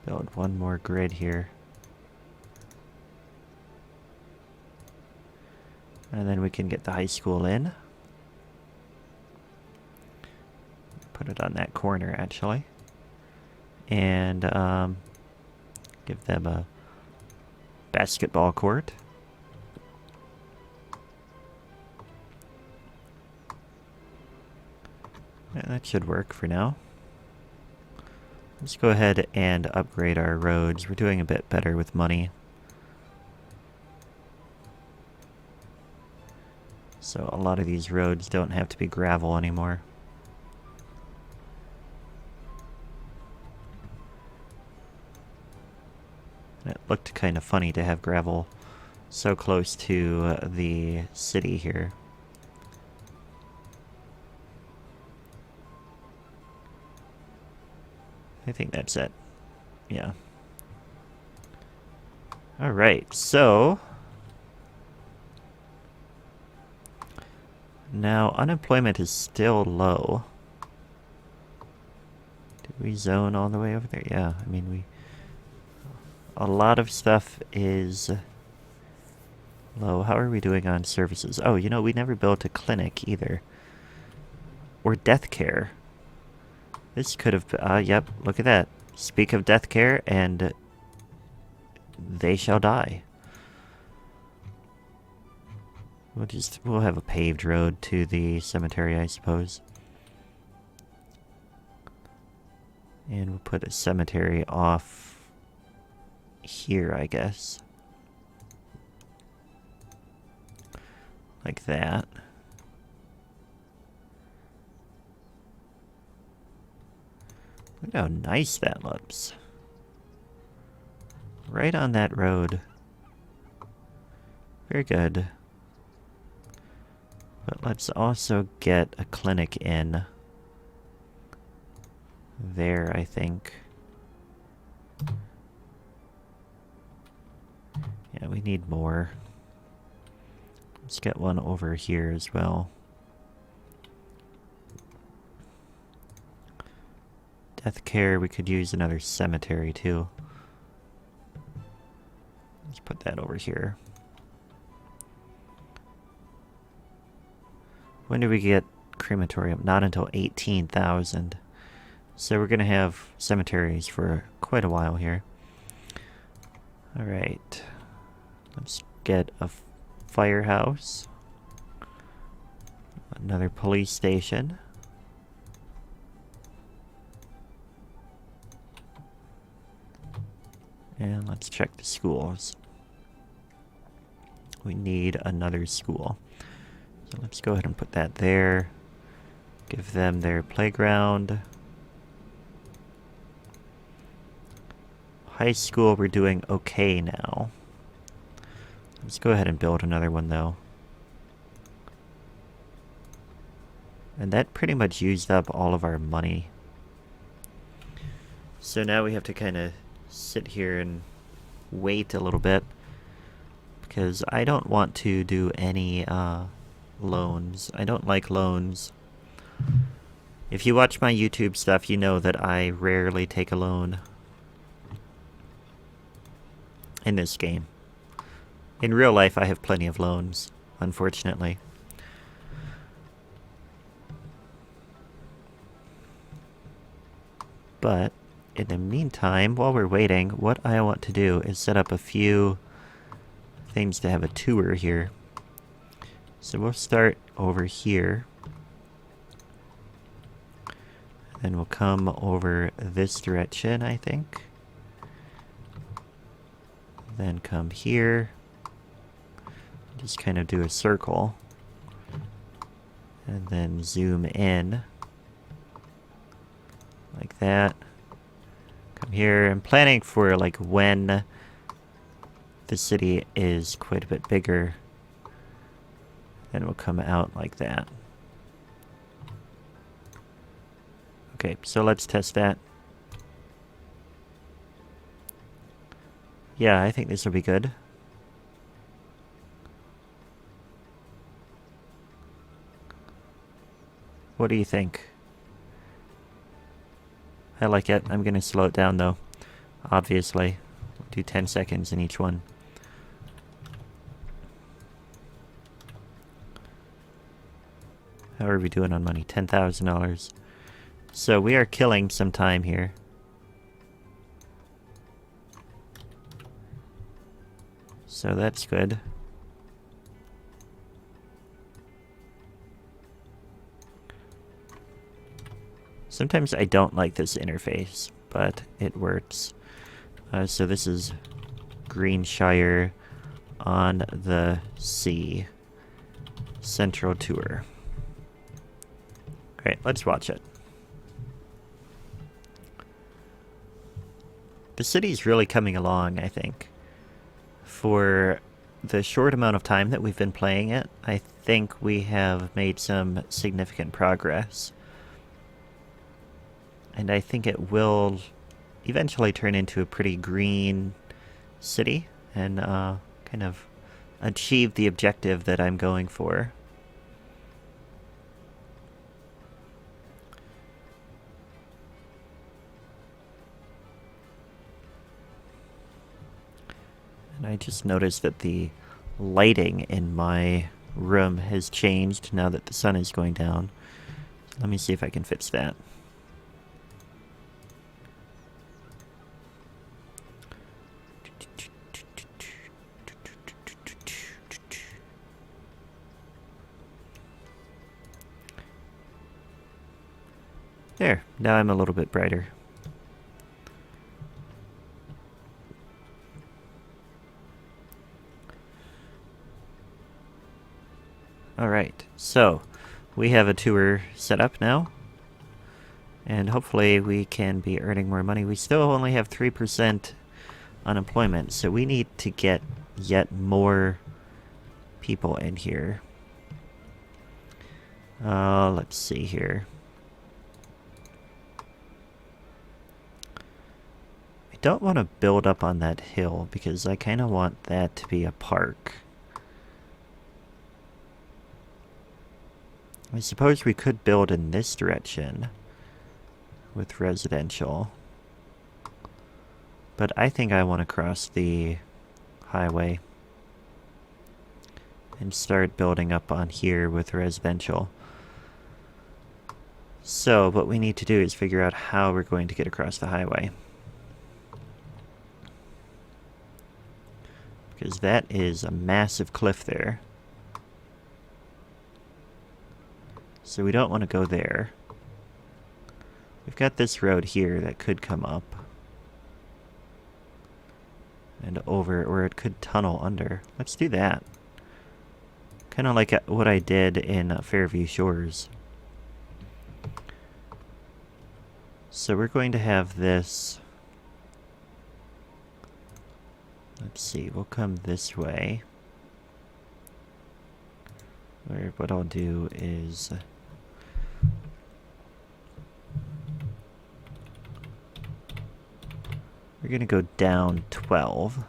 Build one more grid here. And then we can get the high school in. Put it on that corner, actually. And give them a basketball court. Yeah, that should work for now. Let's go ahead and upgrade our roads. We're doing a bit better with money. So a lot of these roads don't have to be gravel anymore. It looked kind of funny to have gravel so close to the city here. I think that's it. Yeah. Alright, so... now, unemployment is still low. Did we zone all the way over there? Yeah, I mean, we... a lot of stuff is low. How are we doing on services? Oh, you know, we never built a clinic either. Or death care. This could have... yep, look at that. Speak of death care, and... they shall die. We'll have a paved road to the cemetery, I suppose. And we'll put a cemetery off here, I guess. Like that. Look how nice that looks. Right on that road. Very good. But let's also get a clinic in there, I think. Yeah, we need more. Let's get one over here as well. Death care, we could use another cemetery too. Let's put that over here. When do we get crematorium? Not until 18,000. So we're going to have cemeteries for quite a while here. Alright. Let's get a firehouse. Another police station. And let's check the schools. We need another school. So let's go ahead and put that there. Give them their playground. High school, we're doing okay now. Let's go ahead and build another one though. And that pretty much used up all of our money. So now we have to kind of sit here and wait a little bit. Because I don't want to do any loans. I don't like loans. If you watch my YouTube stuff, you know that I rarely take a loan in this game. In real life, I have plenty of loans, unfortunately. But in the meantime, while we're waiting, what I want to do is set up a few things to have a tour here. So we'll start over here. Then we'll come over this direction, I think. Then come here. Just kind of do a circle. And then zoom in. Like that. Come here. I'm planning for like when the city is quite a bit bigger. Then we'll come out like that. Okay, so let's test that. Yeah, I think this will be good. What do you think? I like it. I'm gonna slow it down though. Obviously. We'll do 10 seconds in each one. How are we doing on money? $10,000. So we are killing some time here. So that's good. Sometimes I don't like this interface, but it works. So this is Greenshire-on-the-sea Central Tour. Alright, let's watch it. The city's really coming along, I think. For the short amount of time that we've been playing it, I think we have made some significant progress. And I think it will eventually turn into a pretty green city and kind of achieve the objective that I'm going for. And I just noticed that the lighting in my room has changed now that the sun is going down. Let me see if I can fix that. There, now I'm a little bit brighter. Alright, so we have a tour set up now. And hopefully we can be earning more money. We still only have 3% unemployment, so we need to get yet more people in here. Let's see here. I don't want to build up on that hill because I kind of want that to be a park. I suppose we could build in this direction with residential. But I think I want to cross the highway and start building up on here with residential. So what we need to do is figure out how we're going to get across the highway. Because that is a massive cliff there. So we don't want to go there. We've got this road here that could come up and over, or it could tunnel under. Let's do that. Kind of like what I did in Fairview Shores. So we're going to have this. Let's see, we'll come this way. Or what I'll do is we're going to go down 12.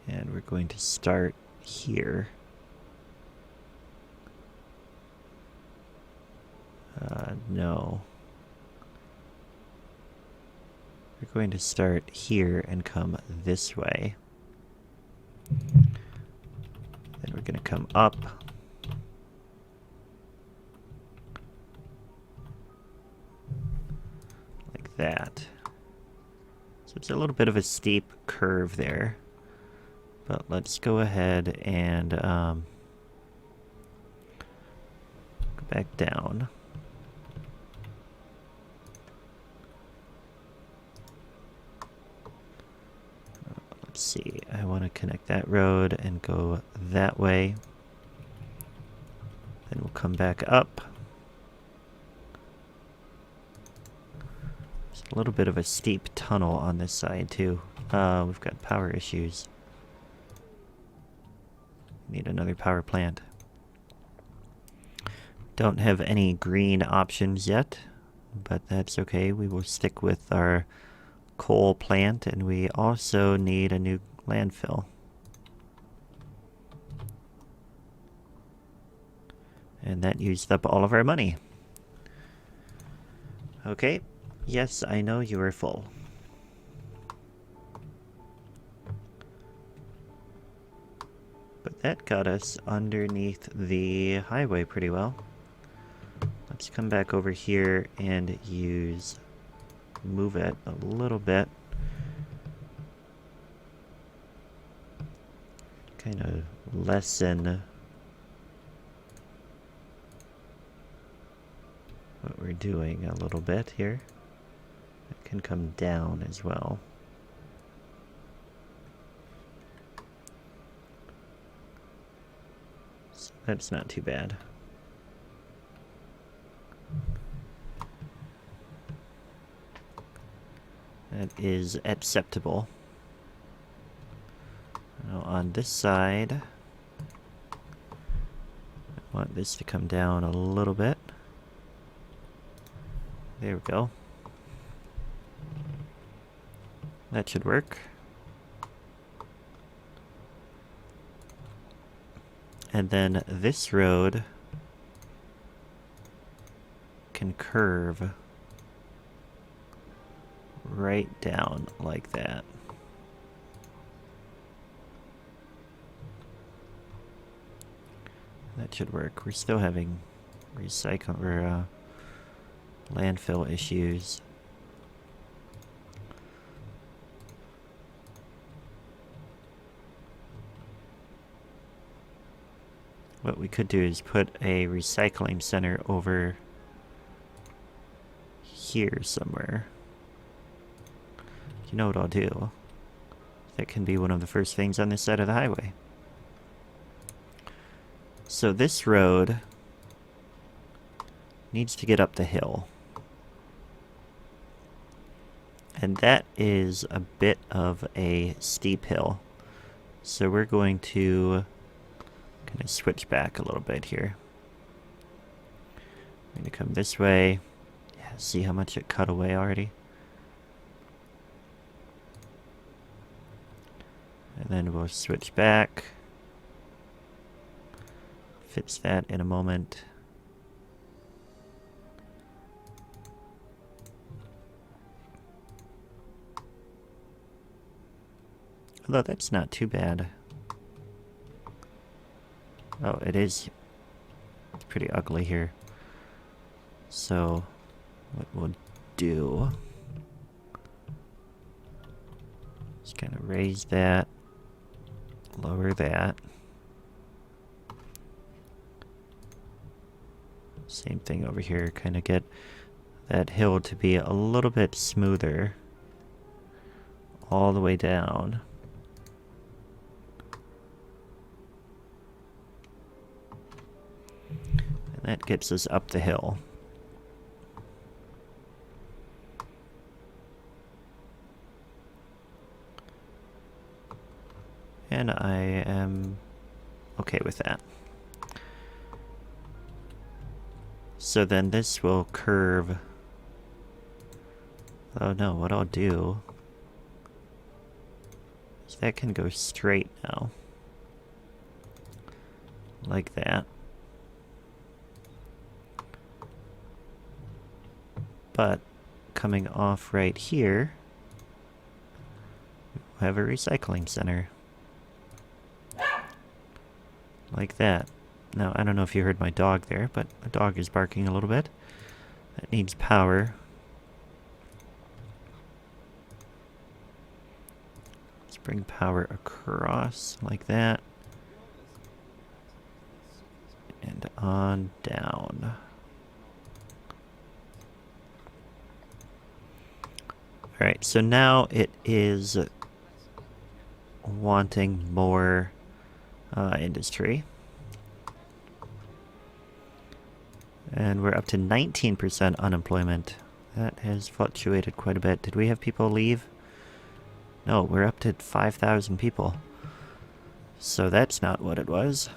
And we're going to start here. No. We're going to start here and come this way. Then we're going to come up. Like that. So it's a little bit of a steep curve there. But let's go ahead and go back down. Let's see, I want to connect that road and go that way. Then we'll come back up. There's a little bit of a steep tunnel on this side too. We've got power issues. Need another power plant. Don't have any green options yet, but that's okay. We will stick with our coal plant, and we also need a new landfill. And that used up all of our money. Okay, yes, I know you are full. But that got us underneath the highway pretty well. Let's come back over here and move it a little bit. Kind of lessen what we're doing a little bit here. It can come down as well. So that's not too bad. That is acceptable. Now on this side, I want this to come down a little bit. There we go. That should work. And then this road can curve right down like that. That should work. We're still having landfill issues. What we could do is put a recycling center over here somewhere. You know what I'll do? That can be one of the first things on this side of the highway. So this road needs to get up the hill. And that is a bit of a steep hill. So we're going to kind of switch back a little bit here. I'm going to come this way. Yeah, see how much it cut away already? And then we'll switch back. Fix that in a moment. Although that's not too bad. Oh, it is. It's pretty ugly here. So, what we'll do... just kind of raise that. Lower that. Same thing over here. Kind of get that hill to be a little bit smoother. All the way down. That gets us up the hill. And I am okay with that. So then this will curve. Oh no, what I'll do is that can go straight now. Like that. But coming off right here, we have a recycling center. Like that. Now, I don't know if you heard my dog there, but the dog is barking a little bit. That needs power. Let's bring power across like that. And on down. Alright, so now it is wanting more industry. And we're up to 19% unemployment. That has fluctuated quite a bit. Did we have people leave? No, we're up to 5,000 people. So that's not what it was.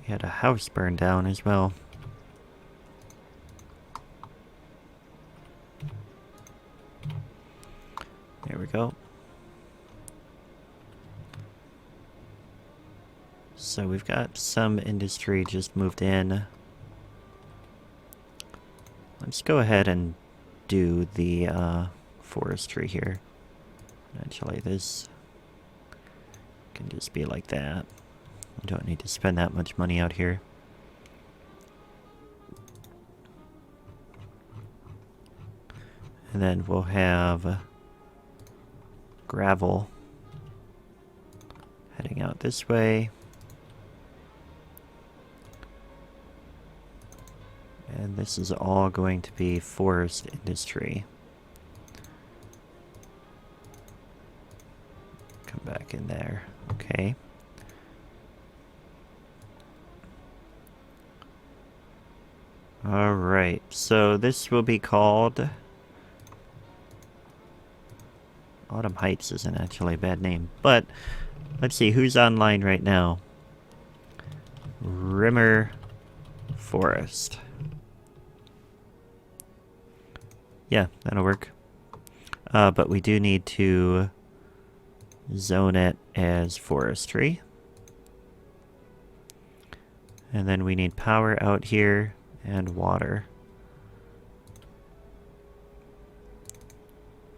We had a house burn down as well. There we go. So we've got some industry just moved in. Let's go ahead and do the forestry here. Actually, this can just be like that. We don't need to spend that much money out here. And then we'll have gravel heading out this way. And this is all going to be forest industry. Come back in there. Okay. Alright, so this will be called... Autumn Heights isn't actually a bad name, but let's see who's online right now. Rimmer forest. Yeah, that'll work. But we do need to zone it as forestry. And then we need power out here and water.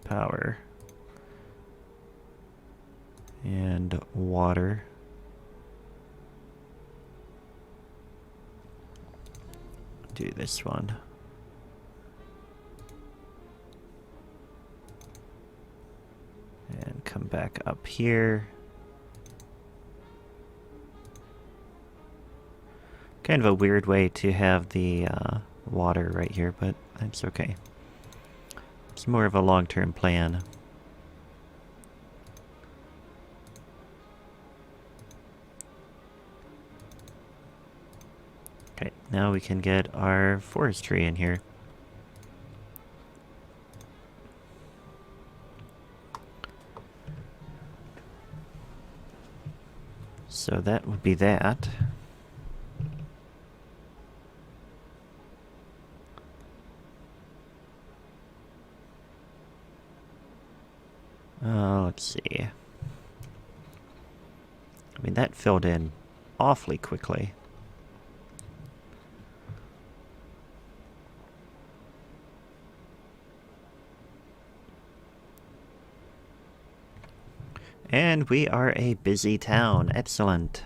Power. And water. Do this one. And come back up here. Kind of a weird way to have the water right here, but that's okay. It's more of a long-term plan. Okay, now we can get our forestry in here. So that would be that. Let's see. I mean, that filled in awfully quickly. And we are a busy town. Excellent.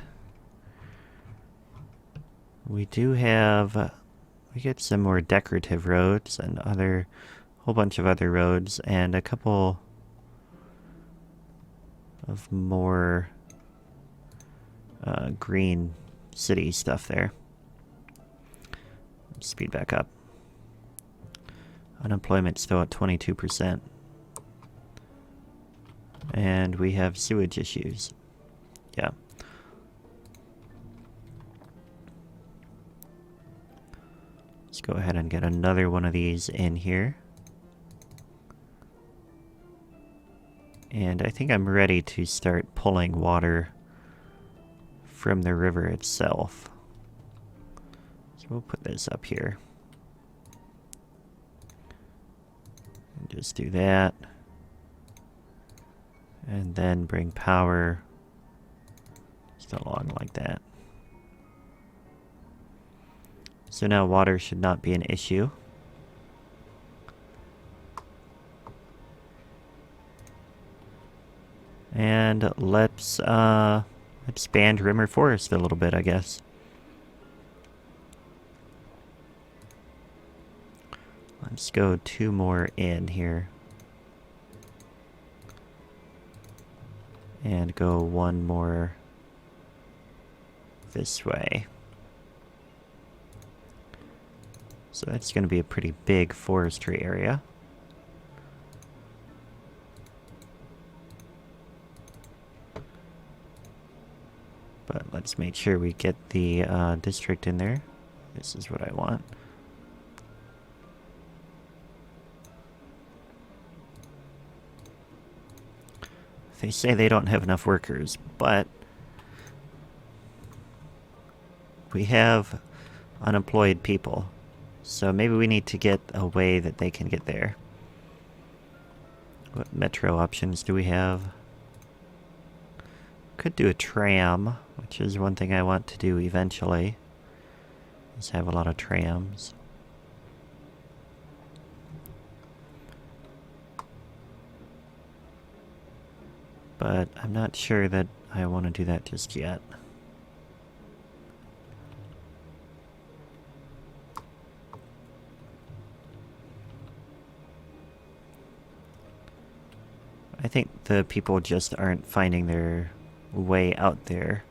We do have... we get some more decorative roads and whole bunch of other roads and a couple of more green city stuff there. Speed back up. Unemployment still at 22%. And we have sewage issues. Yeah. Let's go ahead and get another one of these in here. And I think I'm ready to start pulling water from the river itself. So we'll put this up here. And just do that. And then bring power just along like that. So now water should not be an issue. And let's expand Rimmer Forest a little bit, I guess. Let's go 2 more in here. And go 1 more this way. So that's going to be a pretty big forestry area. But let's make sure we get the district in there. This is what I want. They say they don't have enough workers, but we have unemployed people. So maybe we need to get a way that they can get there. What metro options do we have? Could do a tram, which is one thing I want to do eventually. Is have a lot of trams. But I'm not sure that I want to do that just yet. I think the people just aren't finding their way out there.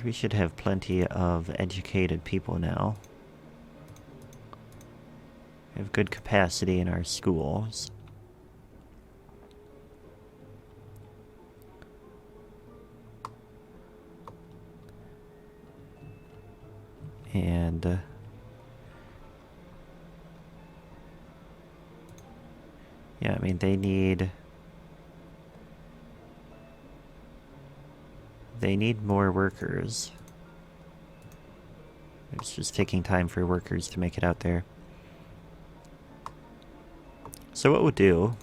We should have plenty of educated people now. We have good capacity in our schools. And yeah, I mean, they need more workers. It's just taking time for workers to make it out there. So what we'll do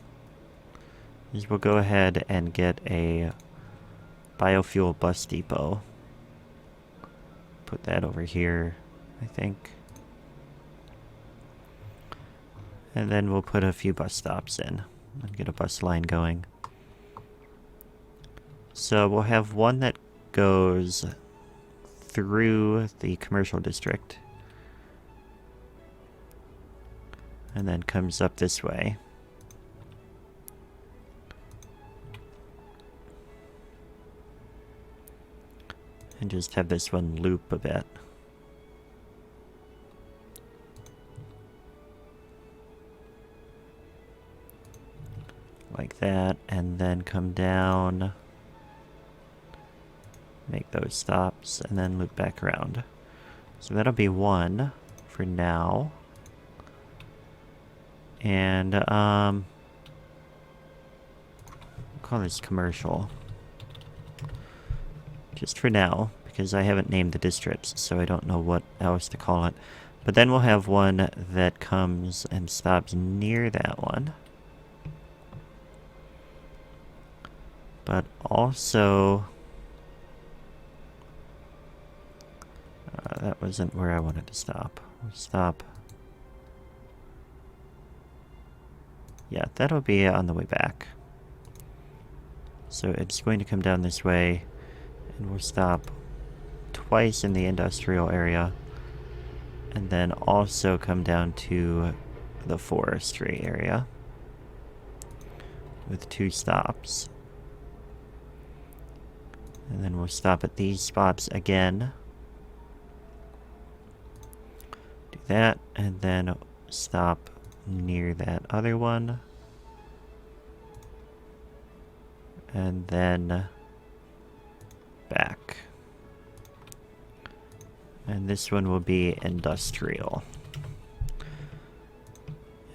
is we'll go ahead and get a biofuel bus depot. Put that over here, I think. And then we'll put a few bus stops in and get a bus line going. So we'll have one that goes through the commercial district and then comes up this way. And just have this one loop a bit. Like that, and then come down, make those stops, and then loop back around. So that'll be one for now. And, call this commercial. Just for now, because I haven't named the districts, so I don't know what else to call it. But then we'll have one that comes and stops near that one. But also, that wasn't where I wanted to stop. We'll stop. Yeah, that'll be on the way back. So it's going to come down this way, and we'll stop twice in the industrial area, and then also come down to the forestry area with 2 stops. And then we'll stop at these spots again. Do that, and then stop near that other one. And then back. And this one will be industrial.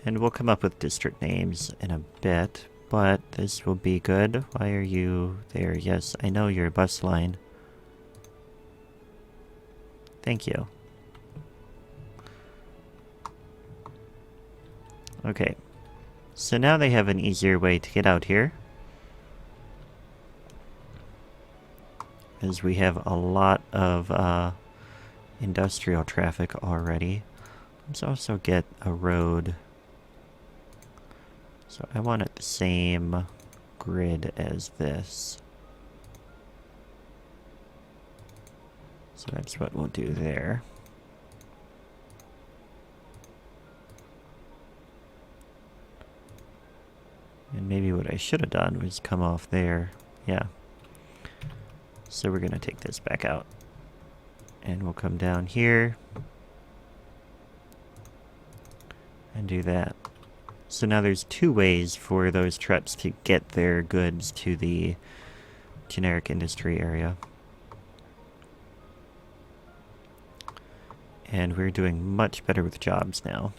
And we'll come up with district names in a bit, but this will be good. Why are you there? Yes, I know you're a bus line. Thank you. Okay. So now they have an easier way to get out here, as we have a lot of industrial traffic already. Let's also get a road. So I want it the same grid as this. So that's what we'll do there. And maybe what I should have done was come off there. Yeah. So we're going to take this back out. And we'll come down here. And do that. So now there's 2 ways for those trucks to get their goods to the generic industry area. And we're doing much better with jobs now.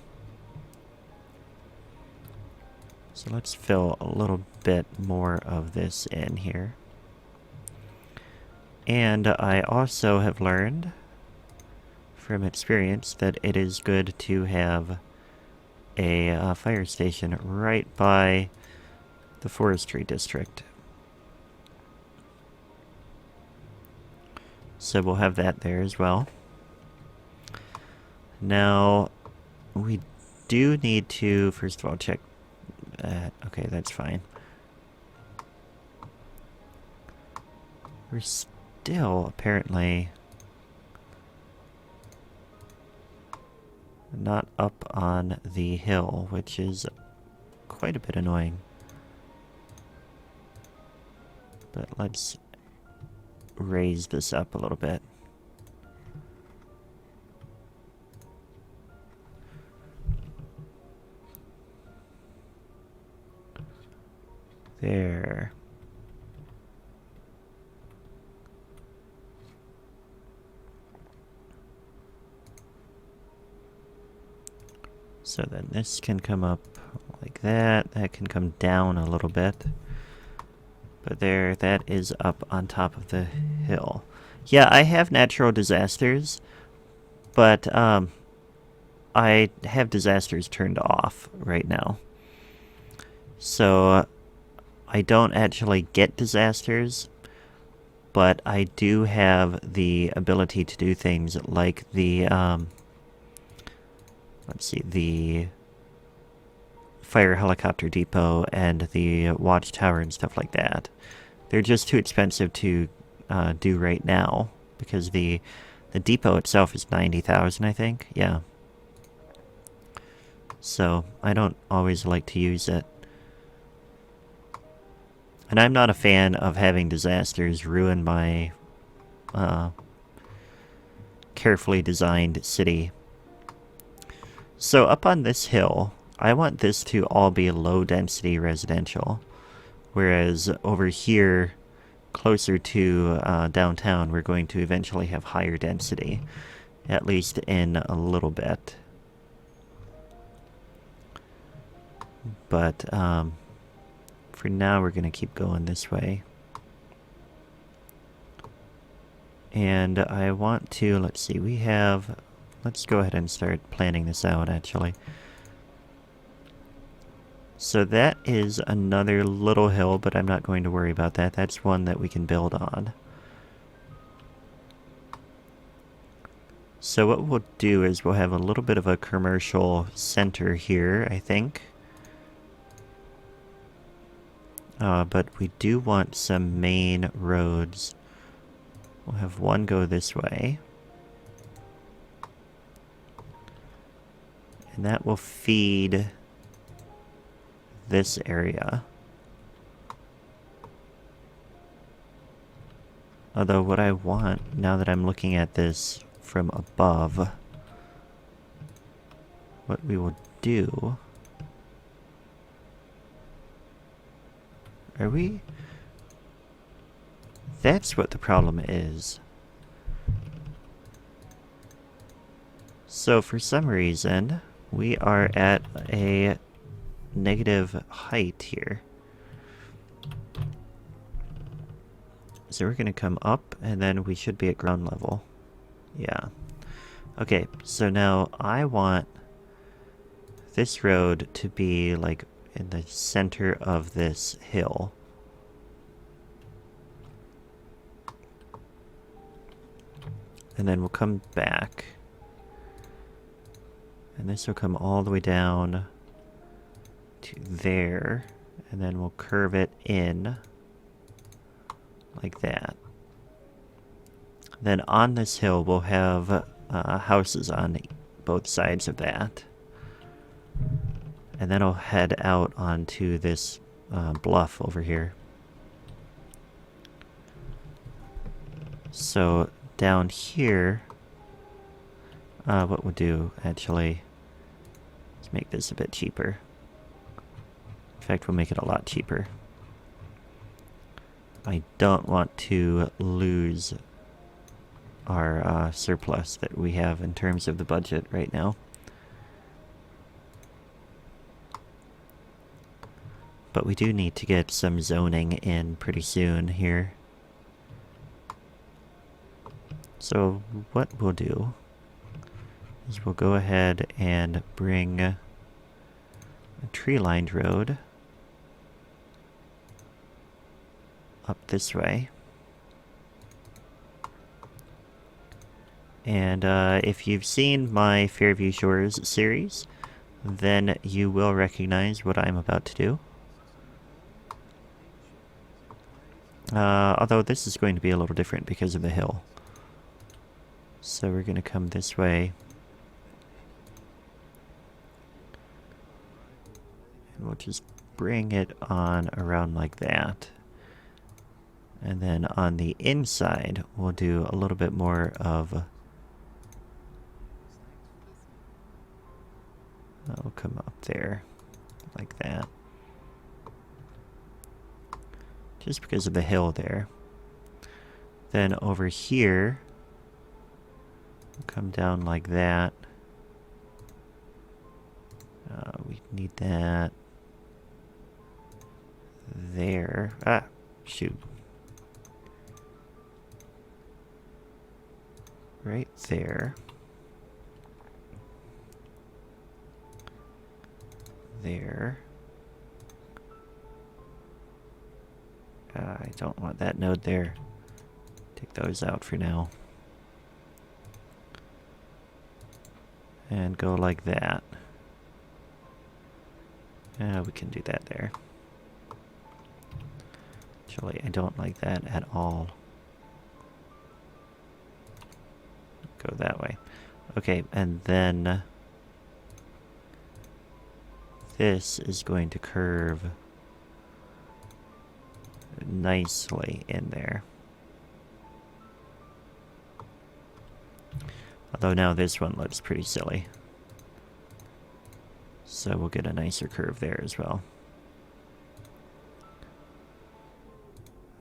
So let's fill a little bit more of this in here. And I also have learned from experience that it is good to have a fire station right by the forestry district. So we'll have that there as well. Now, we do need to, first of all, check that. Okay, that's fine. We're still apparently not up on the hill, which is quite a bit annoying. But let's raise this up a little bit. There. So then this can come up like that. That can come down a little bit. But there, that is up on top of the hill. Yeah, I have natural disasters, But I have disasters turned off right now. So I don't actually get disasters, but I do have the ability to do things like the, let's see, the fire helicopter depot and the watchtower and stuff like that. They're just too expensive to do right now because the depot itself is 90,000, I think. Yeah. So I don't always like to use it. And I'm not a fan of having disasters ruin my carefully designed city. So up on this hill, I want this to all be low density residential. Whereas over here, closer to downtown, we're going to eventually have higher density. At least in a little bit. But for now, we're going to keep going this way. And I want to, let's see, let's go ahead and start planning this out, actually. So that is another little hill, but I'm not going to worry about that. That's one that we can build on. So what we'll do is we'll have a little bit of a commercial center here, I think. But we do want some main roads. We'll have one go this way. And that will feed this area. Although what I want, now that I'm looking at this from above, what we will do... Are we... That's what the problem is. So for some reason, we are at a negative height here. So we're going to come up, and then we should be at ground level. Yeah. Okay, so now I want this road to be, like, in the center of this hill. And then we'll come back. And this will come all the way down to there. And then we'll curve it in like that. Then on this hill we'll have houses on both sides of that. And then I'll head out onto this bluff over here. So down here, what we'll do actually is make this a bit cheaper. In fact, we'll make it a lot cheaper. I don't want to lose our surplus that we have in terms of the budget right now. But we do need to get some zoning in pretty soon here. So what we'll do is we'll go ahead and bring a tree-lined road up this way. And if you've seen my Fairview Shores series, then you will recognize what I'm about to do. Although this is going to be a little different because of the hill. So we're going to come this way. And we'll just bring it on around like that. And then on the inside, we'll do a little bit more of... We'll come up there, like that. Just because of the hill there. Then over here, we'll come down like that. We need that there. Ah, shoot. Right there. there. I don't want that node there. Take those out for now. And go like that. We can do that there. Actually, I don't like that at all. Go that way. Okay, and then this is going to curve nicely in there. Although now this one looks pretty silly. So we'll get a nicer curve there as well.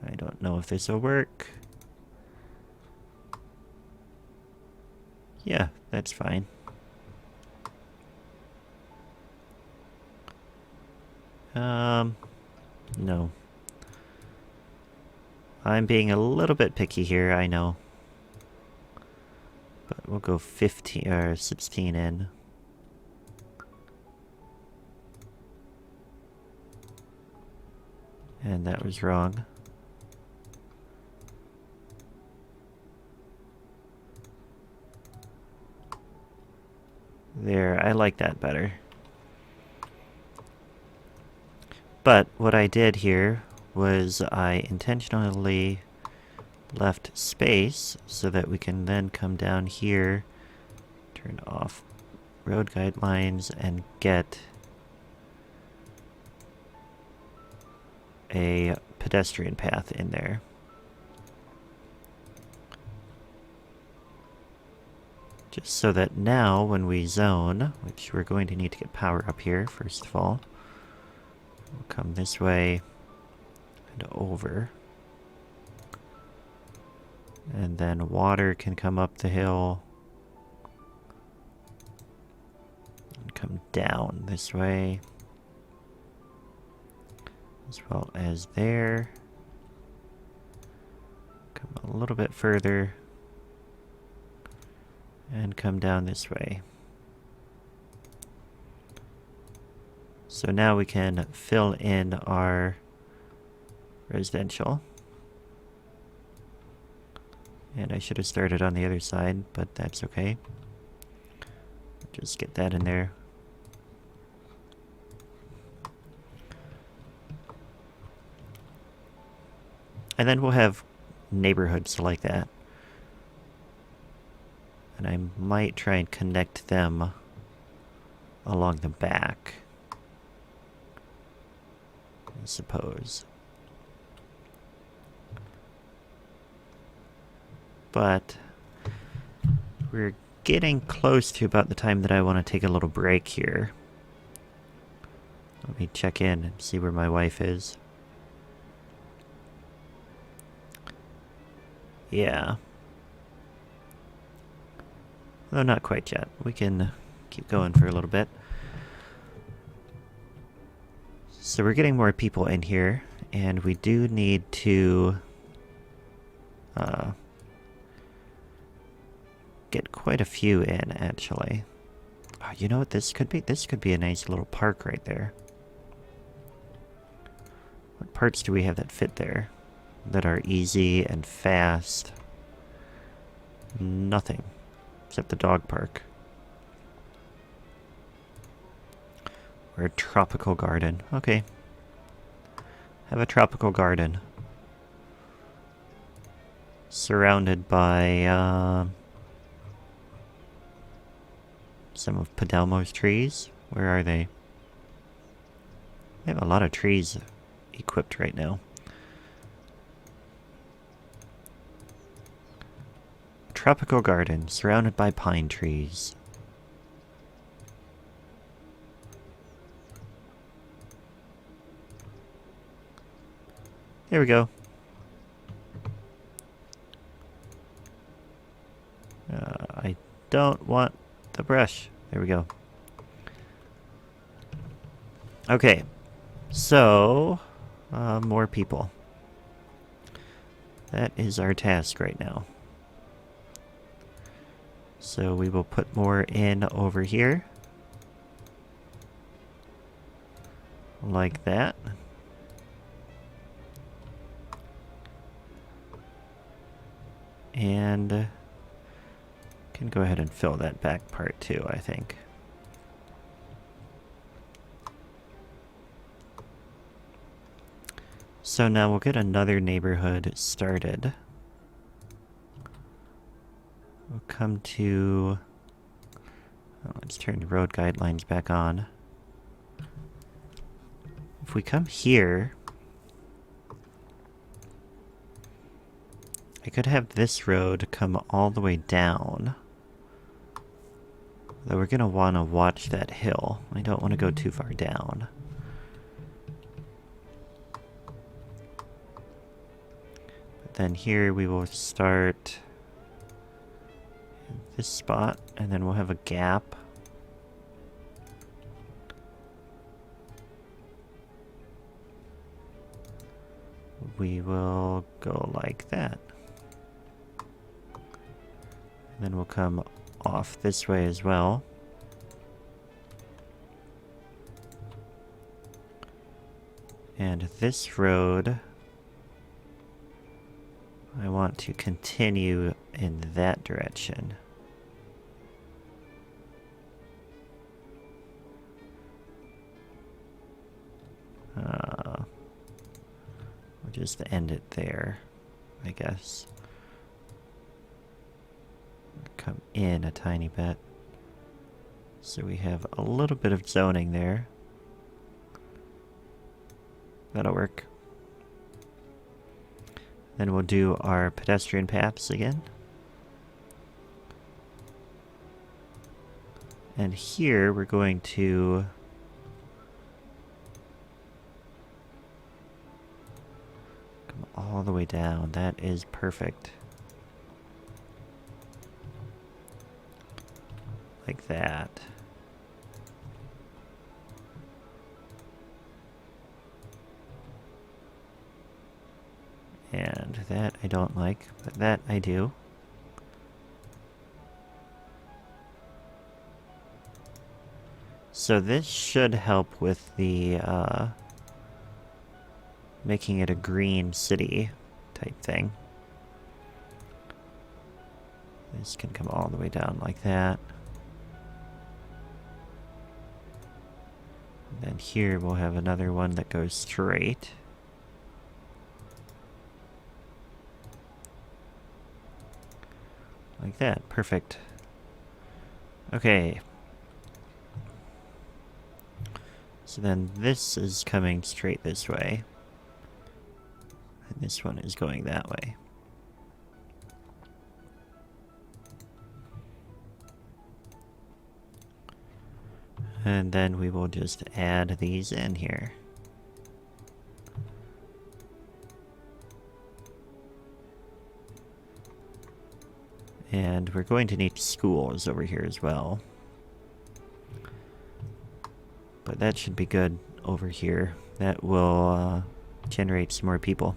I don't know if this will work. Yeah, that's fine. No. I'm being a little bit picky here, I know. But we'll go 15 or 16 in. And that was wrong. There, I like that better. But what I did here was I intentionally left space so that we can then come down here, turn off road guidelines, and get a pedestrian path in there. Just so that now when we zone, which we're going to need to get power up here first of all, we'll come this way and over. And then water can come up the hill and come down this way, as well as there. Come a little bit further and come down this way. So now we can fill in our residential. And I should have started on the other side, but that's okay. Just get that in there. And then we'll have neighborhoods like that. And I might try and connect them along the back, I suppose. But we're getting close to about the time that I want to take a little break here. Let me check in and see where my wife is. Yeah. Though not quite yet. We can keep going for a little bit. So we're getting more people in here, and we do need to get quite a few in, actually. Oh, you know what this could be? This could be a nice little park right there. What parts do we have that fit there? That are easy and fast? Nothing. Except the dog park. Or a tropical garden. Okay. Have a tropical garden. Surrounded by some of Padelmo's trees. Where are they? They have a lot of trees equipped right now. Tropical garden surrounded by pine trees. There we go. I don't want the brush. There we go. Okay. So, more people. That is our task right now. So we will put more in over here. like that. And can go ahead and fill that back part too, I think. So now we'll get another neighborhood started. We'll come to... oh, let's turn the road guidelines back on. If we come here, I could have this road come all the way down. Though we're going to want to watch that hill. I don't want to go too far down. But then here we will start in this spot, and then we'll have a gap. We will go like that. And then we'll come off this way as well. And this road, I want to continue in that direction. We'll just end it there, I guess. Come in a tiny bit. So we have a little bit of zoning there. That'll work. Then we'll do our pedestrian paths again. And here we're going to come all the way down. That is perfect. Like that. And that I don't like, but that I do. So this should help with the making it a green city type thing. This can come all the way down like that. And then here we'll have another one that goes straight. Like that. Perfect. Okay. So then this is coming straight this way. And this one is going that way. And then we will just add these in here. And we're going to need schools over here as well. But that should be good over here. That will generate some more people.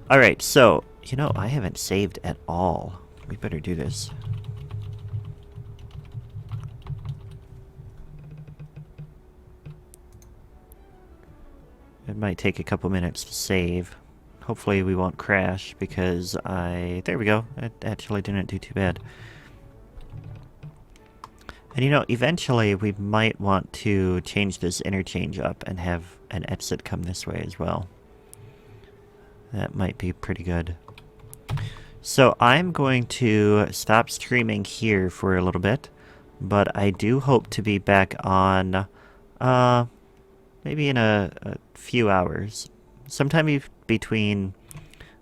Alright, so, you know, I haven't saved at all. We better do this. It might take a couple minutes to save. Hopefully we won't crash because there we go. It actually didn't do too bad. And you know, eventually we might want to change this interchange up and have an exit come this way as well. That might be pretty good. So I'm going to stop streaming here for a little bit, but I do hope to be back on maybe in a few hours. Sometime between,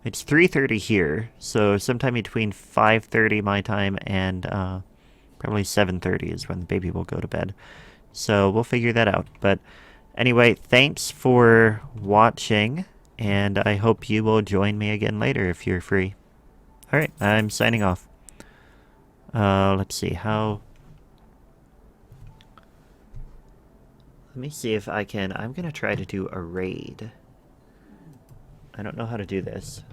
it's 3:30 here, so sometime between 5:30 my time and probably 7:30 is when the baby will go to bed. So we'll figure that out. But anyway, thanks for watching, and I hope you will join me again later if you're free. Alright, I'm signing off. Let's see, how... Let me see if I can... I'm gonna try to do a raid. I don't know how to do this.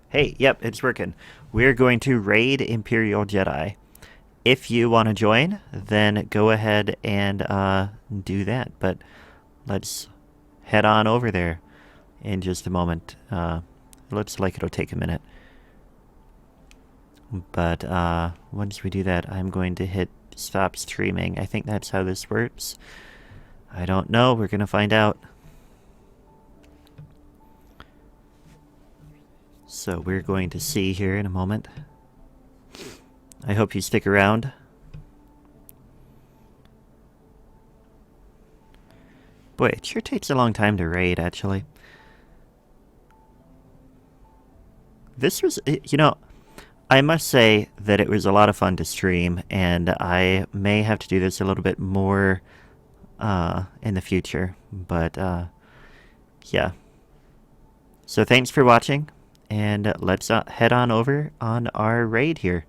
Hey, yep, it's working. We're going to raid Imperial Jedi. if you want to join, then go ahead and do that. But let's head on over there in just a moment. Looks like it'll take a minute. But once we do that, I'm going to hit stop streaming. I think that's how this works. I don't know. We're going to find out. So we're going to see here in a moment. I hope you stick around. Boy, it sure takes a long time to raid, actually. This was, you know, I must say that it was a lot of fun to stream, and I may have to do this a little bit more in the future, but yeah. So thanks for watching, and let's head on over on our raid here.